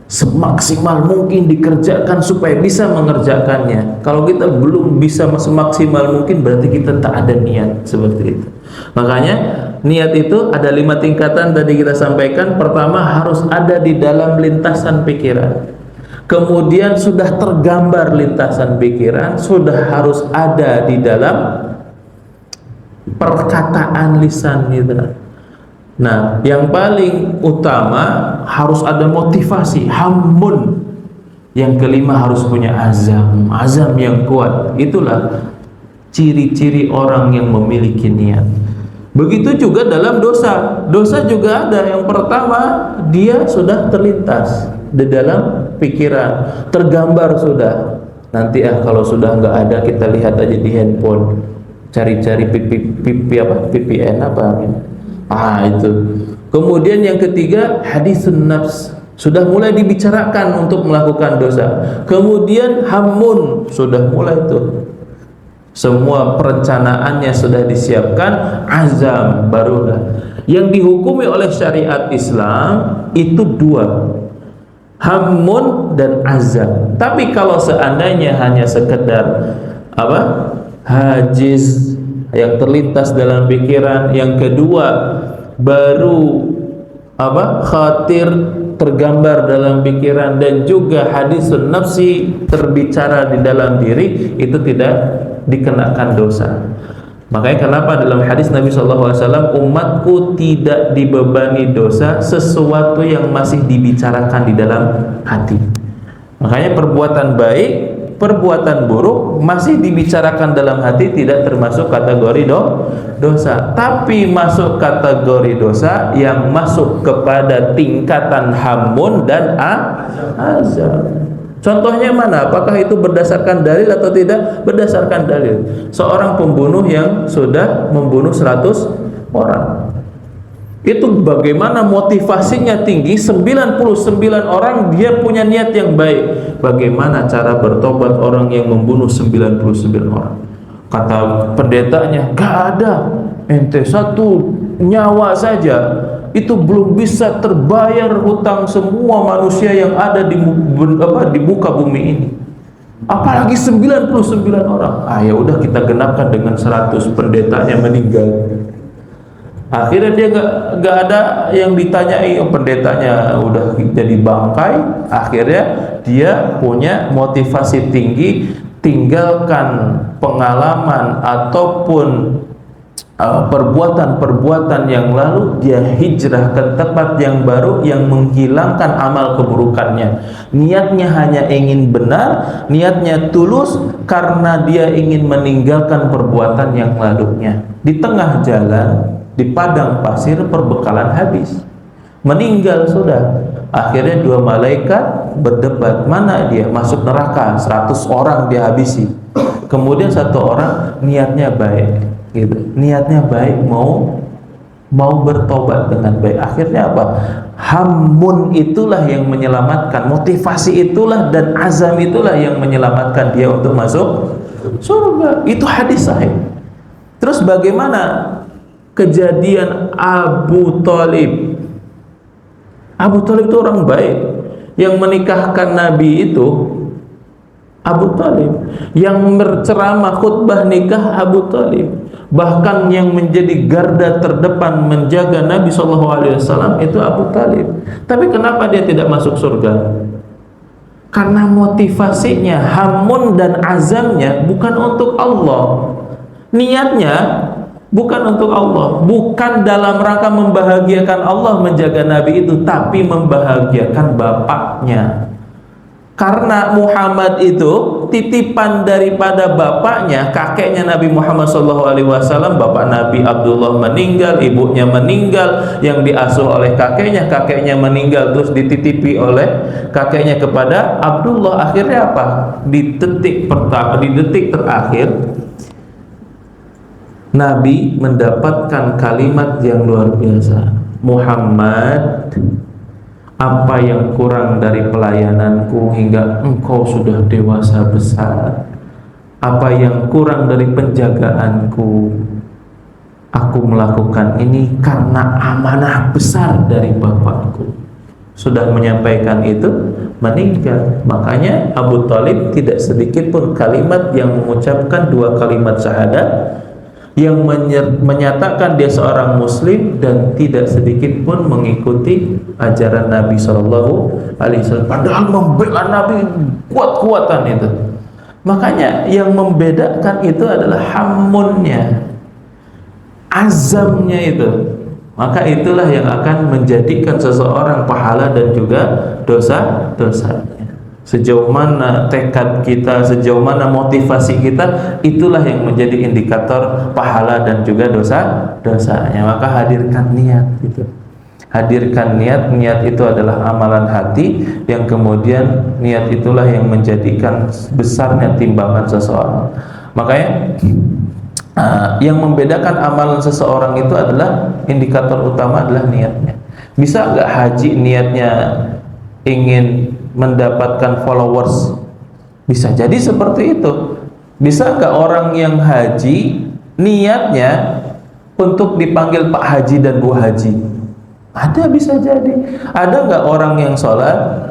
Semaksimal mungkin dikerjakan supaya bisa mengerjakannya. Kalau kita belum bisa semaksimal mungkin, berarti kita tak ada niat seperti itu. Makanya niat itu ada 5 tingkatan tadi kita sampaikan. Pertama, harus ada di dalam lintasan pikiran. Kemudian sudah tergambar lintasan pikiran, sudah harus ada di dalam perkataan lisan kita. Nah, yang paling utama harus ada motivasi, hammun. Yang kelima harus punya azam yang kuat. Itulah ciri-ciri orang yang memiliki niat. Begitu juga dalam dosa. Dosa juga ada. Yang pertama, dia sudah terlintas di dalam pikiran, tergambar sudah. Nanti kalau sudah nggak ada, kita lihat aja di handphone, cari-cari VPN apa itu. Kemudian yang ketiga, hadisun nafs, sudah mulai dibicarakan untuk melakukan dosa. Kemudian hamun, sudah mulai tuh, semua perencanaannya sudah disiapkan. Azam, barulah yang dihukumi oleh syariat Islam itu 2, hamun dan azam. Tapi kalau seandainya hanya sekedar hajiz, yang terlintas dalam pikiran, yang kedua baru khatir, tergambar dalam pikiran, dan juga hadisun nafsi, terbicara di dalam diri, itu tidak dikenakan dosa. Makanya kenapa dalam hadis Nabi SAW, umatku tidak dibebani dosa sesuatu yang masih dibicarakan di dalam hati. Makanya perbuatan baik, perbuatan buruk masih dibicarakan dalam hati, tidak termasuk kategori dosa. Tapi masuk kategori dosa yang masuk kepada tingkatan hamun dan azam. Contohnya mana? Apakah itu berdasarkan dalil atau tidak? Berdasarkan dalil. Seorang pembunuh yang sudah membunuh 100 orang, itu bagaimana motivasinya tinggi, 99 orang dia punya niat yang baik. Bagaimana cara bertobat orang yang membunuh 99 orang? Kata pendetanya, gak ada, ente 1 nyawa saja itu belum bisa terbayar hutang semua manusia yang ada di muka bumi ini, apalagi 99 orang. Ya udah, kita genapkan dengan 100, pendetanya meninggal. Akhirnya dia nggak ada yang ditanyai, pendetanya udah jadi bangkai. Akhirnya dia punya motivasi tinggi, tinggalkan pengalaman ataupun perbuatan-perbuatan yang lalu, dia hijrah ke tempat yang baru yang menghilangkan amal keburukannya. Niatnya hanya ingin benar, niatnya tulus karena dia ingin meninggalkan perbuatan yang lalunya. Di tengah jalan, di padang pasir, perbekalan habis, meninggal sudah. Akhirnya dua malaikat berdebat, mana dia masuk neraka, 100 orang dia habisi. Kemudian satu orang niatnya baik gitu, niatnya baik, mau bertobat dengan baik. Akhirnya apa? Hammun itulah yang menyelamatkan, motivasi itulah dan azam itulah yang menyelamatkan dia untuk masuk surga. Itu hadis sahih. Terus bagaimana kejadian Abu Thalib? Abu Thalib itu orang baik, yang menikahkan Nabi itu Abu Thalib, yang berceramah khutbah nikah Abu Thalib, bahkan yang menjadi garda terdepan menjaga Nabi SAW itu Abu Thalib. Tapi kenapa dia tidak masuk surga? Karena motivasinya, hamun dan azamnya bukan untuk Allah. Niatnya bukan untuk Allah, bukan dalam rangka membahagiakan Allah menjaga Nabi itu, tapi membahagiakan bapaknya. Karena Muhammad itu titipan daripada bapaknya, kakeknya Nabi Muhammad SAW. Bapak Nabi Abdullah meninggal, ibunya meninggal, yang diasuh oleh kakeknya, kakeknya meninggal, terus dititipi oleh kakeknya kepada Abdullah. Akhirnya apa? Di detik terakhir Nabi mendapatkan kalimat yang luar biasa. Muhammad, apa yang kurang dari pelayananku hingga engkau sudah dewasa besar? Apa yang kurang dari penjagaanku? Aku melakukan ini karena amanah besar dari bapakku. Sudah menyampaikan itu, meninggal. Makanya Abu Thalib tidak sedikit pun kalimat yang mengucapkan dua kalimat syahadat, yang menyatakan dia seorang muslim, dan tidak sedikit pun mengikuti ajaran Nabi SAW. Padahal membela Nabi kuat-kuatan itu. Makanya yang membedakan itu adalah hamunnya, azamnya itu. Maka itulah yang akan menjadikan seseorang pahala dan juga dosa-dosanya. Sejauh mana tekad kita, sejauh mana motivasi kita, itulah yang menjadi indikator pahala dan juga dosa-dosanya. Maka hadirkan niat itu. Hadirkan niat. Niat itu adalah amalan hati, yang kemudian niat itulah yang menjadikan besarnya timbangan seseorang. Makanya yang membedakan amalan seseorang itu adalah, indikator utama adalah niatnya. Bisa nggak haji niatnya ingin mendapatkan followers? Bisa jadi seperti itu. Bisa nggak orang yang haji niatnya untuk dipanggil Pak Haji dan Bu Haji? Ada, bisa jadi. Ada nggak orang yang sholat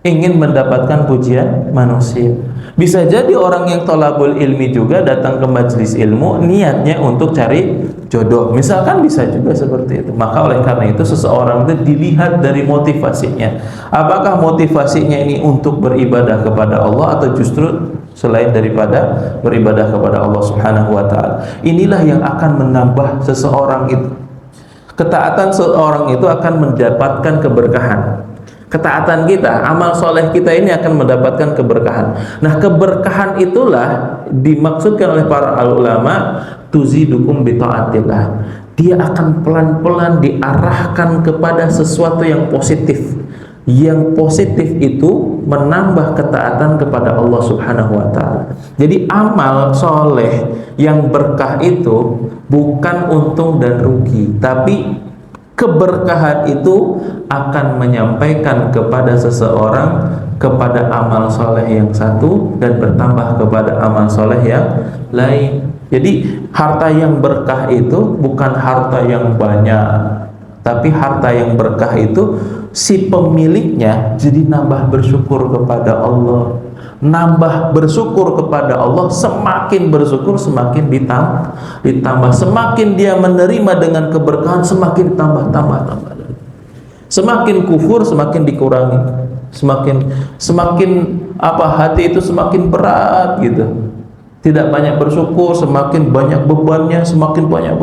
ingin mendapatkan pujian manusia? Bisa jadi orang yang thalabul ilmi juga datang ke majelis ilmu niatnya untuk cari jodoh, misalkan, bisa juga seperti itu. Maka oleh karena itu seseorang itu dilihat dari motivasinya. Apakah motivasinya ini untuk beribadah kepada Allah, atau justru selain daripada beribadah kepada Allah Subhanahu wa taala. Inilah yang akan menambah seseorang itu. Ketaatan seorang itu akan mendapatkan keberkahan. Ketaatan kita, amal soleh kita ini akan mendapatkan keberkahan. Nah, keberkahan itulah dimaksudkan oleh para ulama, tuzidukum bi taatillah. Dia akan pelan-pelan diarahkan kepada sesuatu yang positif. Yang positif itu menambah ketaatan kepada Allah Subhanahu wa taala. Jadi amal soleh yang berkah itu bukan untung dan rugi, tapi keberkahan itu akan menyampaikan kepada seseorang kepada amal soleh yang satu, dan bertambah kepada amal soleh yang lain. Jadi harta yang berkah itu bukan harta yang banyak, tapi harta yang berkah itu si pemiliknya jadi nambah bersyukur kepada Allah, nambah bersyukur kepada Allah, semakin bersyukur semakin ditambah, semakin dia menerima dengan keberkahan semakin tambah. Semakin kufur semakin dikurangi, semakin hati itu semakin berat gitu. Tidak banyak bersyukur, semakin banyak bebannya, semakin banyak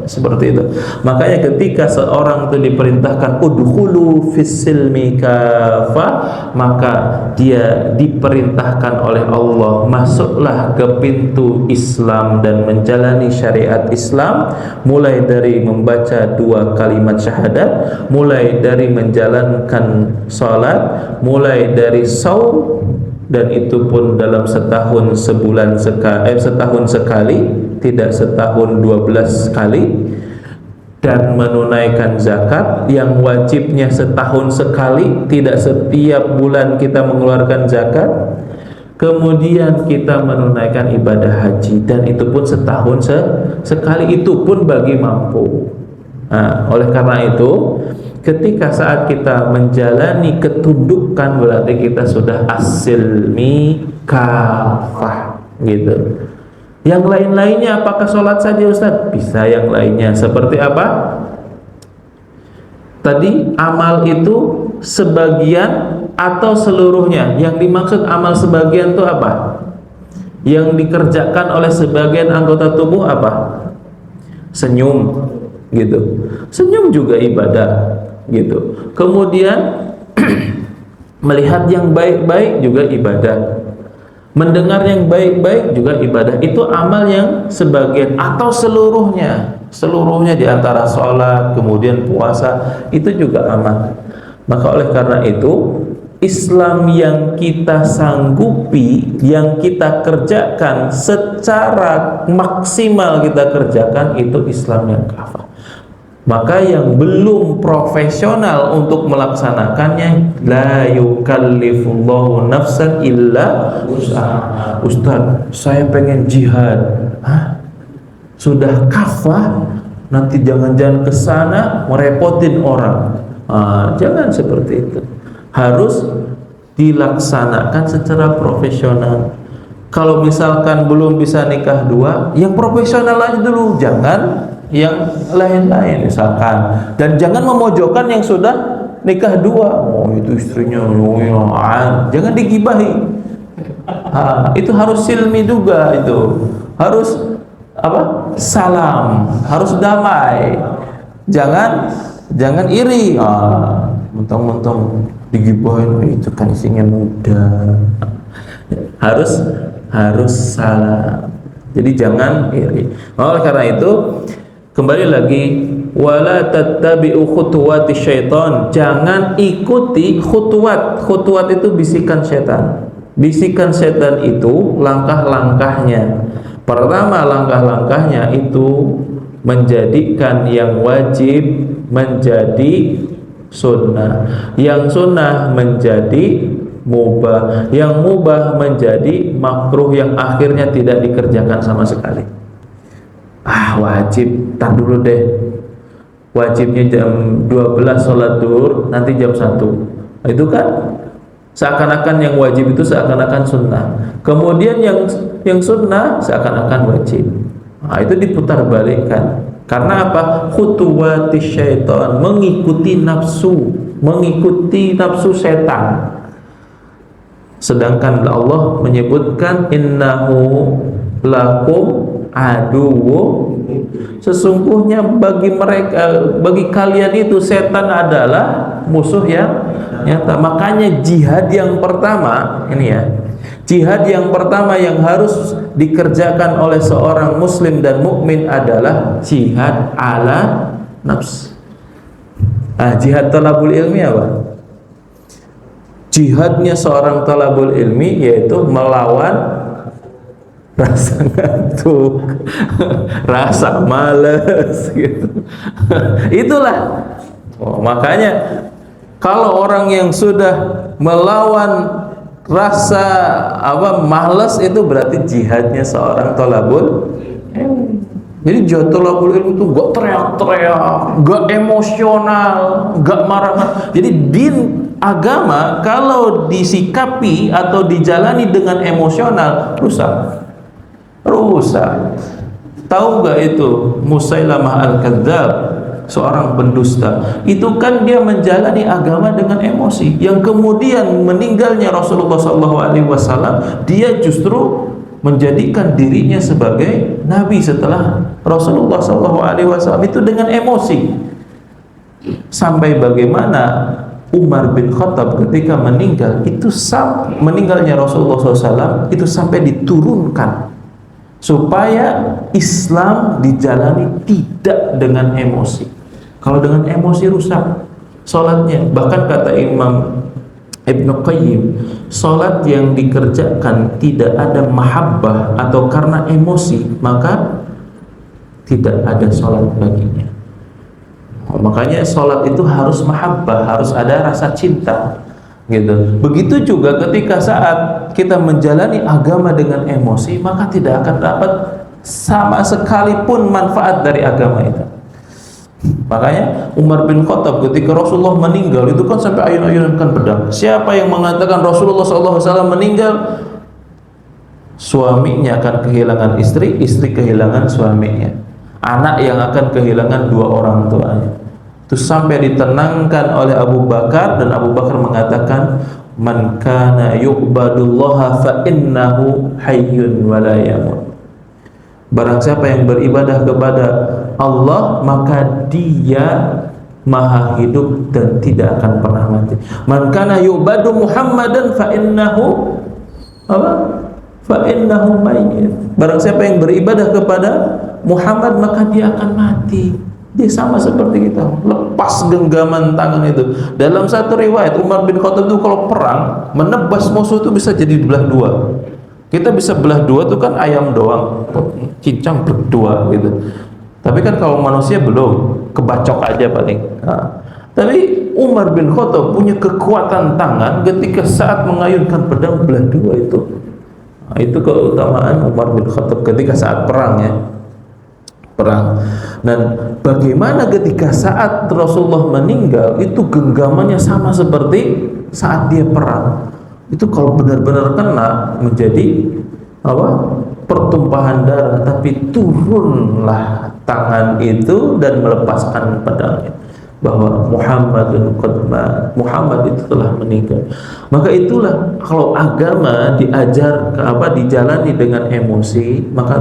seperti itu. Makanya ketika seorang itu diperintahkan udkhulu fis-silmi kafah, maka dia diperintahkan oleh Allah, masuklah ke pintu Islam dan menjalani syariat Islam, mulai dari membaca 2 kalimat syahadat, mulai dari menjalankan salat, mulai dari saum, dan itu pun dalam setahun sekali, tidak setahun 12 kali, dan menunaikan zakat yang wajibnya setahun sekali, tidak setiap bulan kita mengeluarkan zakat. Kemudian kita menunaikan ibadah haji, dan itu pun setahun sekali, itu pun bagi mampu. Nah, oleh karena itu ketika saat kita menjalani ketundukan, berarti kita sudah as-silmi kafah gitu. Yang lain-lainnya apakah sholat saja Ustaz? Bisa yang lainnya. Seperti apa? Tadi amal itu sebagian atau seluruhnya. Yang dimaksud amal sebagian itu apa? Yang dikerjakan oleh sebagian anggota tubuh apa? Senyum gitu. Senyum juga ibadah gitu. Kemudian melihat yang baik-baik juga ibadah, mendengar yang baik-baik juga ibadah. Itu amal yang sebagian atau seluruhnya di antara sholat, kemudian puasa, itu juga amal. Maka oleh karena itu Islam yang kita sanggupi, yang kita kerjakan secara maksimal kita kerjakan, itu Islam yang kafah. Maka yang belum profesional untuk melaksanakannya, la yukallifullahu nafsan illa wus'aha. Ustaz, saya pengen jihad. Hah? Sudah kafah, nanti jangan-jangan ke sana merepotin orang. Jangan seperti itu. Harus dilaksanakan secara profesional. Kalau misalkan belum bisa nikah 2, yang profesional aja dulu, jangan yang lain-lain misalkan. Dan jangan memojokkan yang sudah nikah 2. Oh, itu istrinya, jangan digibahi. Itu harus silmi juga, itu harus salam, harus damai. Jangan iri. Mentang-mentang digibahin, itu kan isinya muda. Harus salam. Jadi jangan iri. Oleh karena itu, kembali lagi, wala tattabi'u khutuwati syaitan. Jangan ikuti khutuwat. Khutuwat itu bisikan setan. Bisikan setan itu langkah-langkahnya. Pertama, langkah-langkahnya itu menjadikan yang wajib menjadi sunnah, yang sunnah menjadi mubah, yang mubah menjadi makruh, yang akhirnya tidak dikerjakan sama sekali. Wajib, tar dulu deh, wajibnya jam 12 sholat duhur, nanti jam 1. Itu kan seakan-akan yang wajib itu seakan-akan sunnah, kemudian yang sunnah seakan-akan wajib. Itu diputar balikkan. Karena apa? Khutuwati syaitan, mengikuti nafsu setan. Sedangkan Allah menyebutkan innahu lakum aduwwu, sesungguhnya bagi kalian itu setan adalah musuh yang nyata. Makanya jihad yang pertama ini ya, jihad yang pertama yang harus dikerjakan oleh seorang muslim dan mukmin adalah jihad ala nafs. Jihad talabul ilmi apa? Jihadnya seorang talabul ilmi yaitu melawan rasa ngantuk, rasa malas gitu. Itulah. Makanya kalau orang yang sudah melawan rasa malas, itu berarti jihadnya seorang talabul ilmi. Jadi jihad talabul ilmi itu gak teriak-teriak, gak emosional, gak marah-marah. Jadi din agama kalau disikapi atau dijalani dengan emosional rusak. Tahu nggak itu Musailamah al-Kadzdzab, seorang pendusta? Itu kan dia menjalani agama dengan emosi, yang kemudian meninggalnya Rasulullah SAW, dia justru menjadikan dirinya sebagai nabi setelah Rasulullah SAW itu dengan emosi. Sampai bagaimana Umar bin Khattab ketika meninggal itu, meninggalnya Rasulullah SAW itu sampai diturunkan supaya Islam dijalani tidak dengan emosi. Kalau dengan emosi rusak sholatnya. Bahkan kata Imam Ibnu Qayyim, sholat yang dikerjakan tidak ada mahabbah atau karena emosi, maka tidak ada sholat baginya. Makanya sholat itu harus mahabbah, harus ada rasa cinta, gitu. Begitu juga ketika saat kita menjalani agama dengan emosi, maka tidak akan dapat sama sekalipun manfaat dari agama itu. Makanya Umar bin Khattab ketika Rasulullah meninggal itu kan sampai ayun-ayunkan pedang. Siapa yang mengatakan Rasulullah SAW meninggal, suaminya akan kehilangan istri, istri kehilangan suaminya, anak yang akan kehilangan dua orang tuanya. Itu sampai ditenangkan oleh Abu Bakar, dan Abu Bakar mengatakan, man kana yu'badullaha fa innahu hayyun wa la yamut. Barang siapa yang beribadah kepada Allah, maka dia maha hidup dan tidak akan pernah mati. Man kana yu'badu Muhammadan fa innahu apa? Fa innahu mayyit. Barang siapa yang beribadah kepada Muhammad, maka dia akan mati. Dia sama seperti kita, lepas genggaman tangan itu. Dalam satu riwayat, Umar bin Khattab itu kalau perang menebas musuh itu bisa jadi belah dua. Kita bisa belah dua tuh kan ayam doang, cincang berdua gitu. Tapi kan kalau manusia belum, kebacok aja paling. Nah, tapi Umar bin Khattab punya kekuatan tangan ketika saat mengayunkan pedang belah dua itu. Nah, itu keutamaan Umar bin Khattab ketika saat perang, ya. Perang. Dan bagaimana ketika saat Rasulullah meninggal itu genggamannya sama seperti saat dia perang. Itu kalau benar-benar kena menjadi apa? Pertumpahan darah, tapi turunlah tangan itu dan melepaskan pedangnya, bahwa Muhammad itu telah meninggal. Maka itulah kalau agama dijalani dengan emosi, maka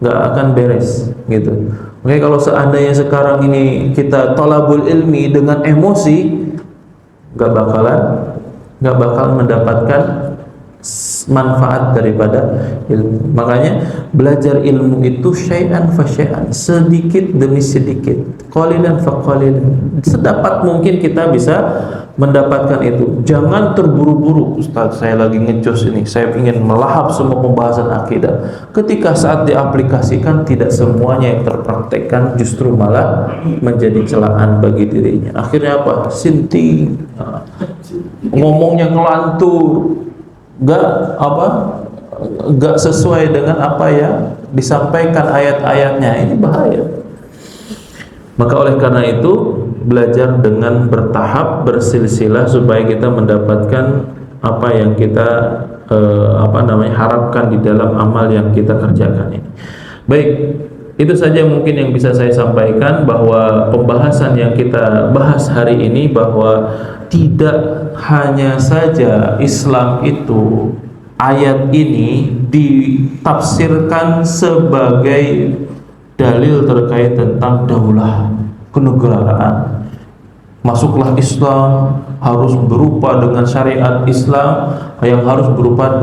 nggak akan beres, gitu. Makanya kalau seandainya sekarang ini kita thalabul ilmi dengan emosi, nggak bakal mendapatkan manfaat daripada ilmu. Makanya belajar ilmu itu syai'an fa syai'an, sedikit demi sedikit, qalilan fa qalilan. Sedapat mungkin kita bisa mendapatkan itu. Jangan terburu-buru, Ustaz, saya lagi ngejos ini, saya ingin melahap semua pembahasan akidah. Ketika saat diaplikasikan tidak semuanya yang terpraktekkan, justru malah menjadi celaan bagi dirinya. Akhirnya apa? Sinting, ngomongnya ngelantur, gak sesuai dengan apa yang disampaikan ayat-ayatnya. Ini bahaya. Maka oleh karena itu belajar dengan bertahap, bersilsilah, supaya kita mendapatkan apa yang kita harapkan di dalam amal yang kita kerjakan ini. Baik, itu saja mungkin yang bisa saya sampaikan, bahwa pembahasan yang kita bahas hari ini, bahwa tidak hanya saja Islam itu ayat ini ditafsirkan sebagai dalil terkait tentang daulah, kenegaraan. Masuklah Islam harus berupa dengan syariat Islam yang harus berupa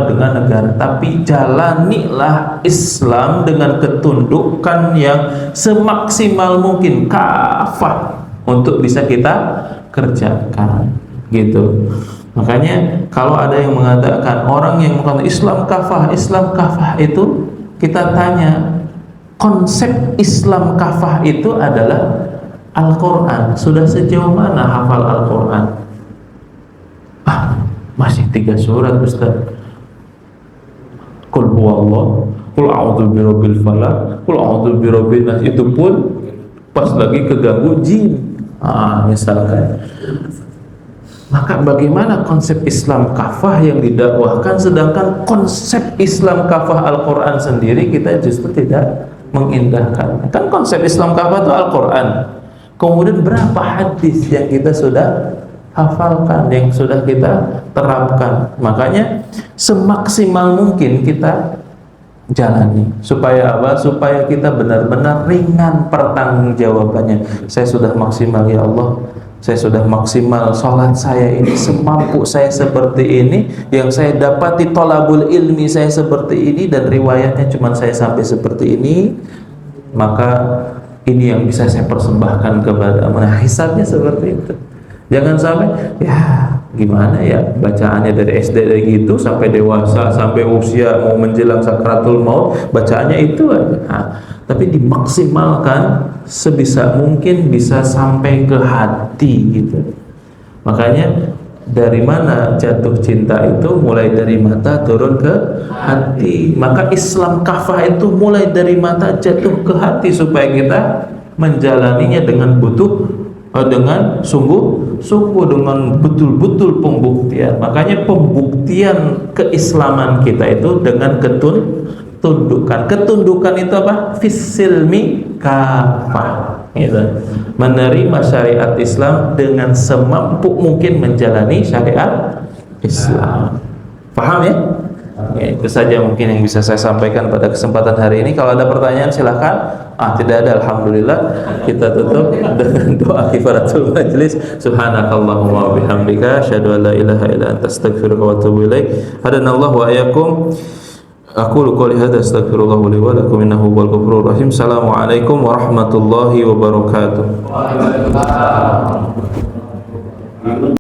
dengan negara, tapi jalanilah Islam dengan ketundukan yang semaksimal mungkin, kafah, untuk bisa kita kerjakan, gitu. Makanya kalau ada yang mengatakan, orang yang mengatakan Islam kafah itu, kita tanya, konsep Islam kafah itu adalah Al-Quran. Sudah sejauh mana hafal Al-Quran? Masih 3 surat, Ustaz. Qul huwallah, qul a'udzu birabbil falaq, qul a'udzu birabbin nas. Itu pun pas lagi keganggu jin, misalkan. Maka bagaimana konsep Islam kafah yang didakwahkan, sedangkan konsep Islam kafah Al-Quran sendiri kita justru tidak mengindahkan. Kan konsep Islam kafah itu Al-Quran. Kemudian berapa hadis yang kita sudah hafalkan, yang sudah kita terapkan. Makanya semaksimal mungkin kita jalani. Supaya apa? Supaya kita benar-benar ringan pertanggungjawabannya. Saya sudah maksimal ya Allah, saya sudah maksimal sholat saya ini, semampu saya seperti ini, yang saya dapati tolabul ilmi saya seperti ini, dan riwayatnya cuma saya sampai seperti ini, maka ini yang bisa saya persembahkan kepada mana. Hisabnya seperti itu. Jangan sampai ya gimana ya, bacaannya dari SD dari gitu sampai dewasa, sampai usia mau menjelang sakratul maut, bacaannya itu aja. Nah, tapi dimaksimalkan sebisa mungkin bisa sampai ke hati gitu. Makanya dari mana jatuh cinta itu? Mulai dari mata turun ke hati. Maka Islam kafah itu mulai dari mata jatuh ke hati, supaya kita menjalaninya dengan dengan sungguh-sungguh, dengan betul-betul pembuktian. Makanya pembuktian keislaman kita itu dengan ketundukan. Ketundukan itu apa? Fisilmi kafah, gitu. Menerima syariat Islam dengan semampu mungkin menjalani syariat Islam. Paham ya? Ya, itu saja mungkin yang bisa saya sampaikan pada kesempatan hari ini. Kalau ada pertanyaan silahkan. Tidak ada, alhamdulillah. Kita tutup dengan doa kifaratul majlis. Subhanakallahumma wa bihamdika asyhadu an la ilaha illa anta astaghfiruka wa atubu ilaik. Hadanallahu wa iyyakum. Aqulu qouli hadza astaghfirullah li wa lakum innahu huwal ghafurur rahim. Assalamualaikum warahmatullahi wabarakatuh.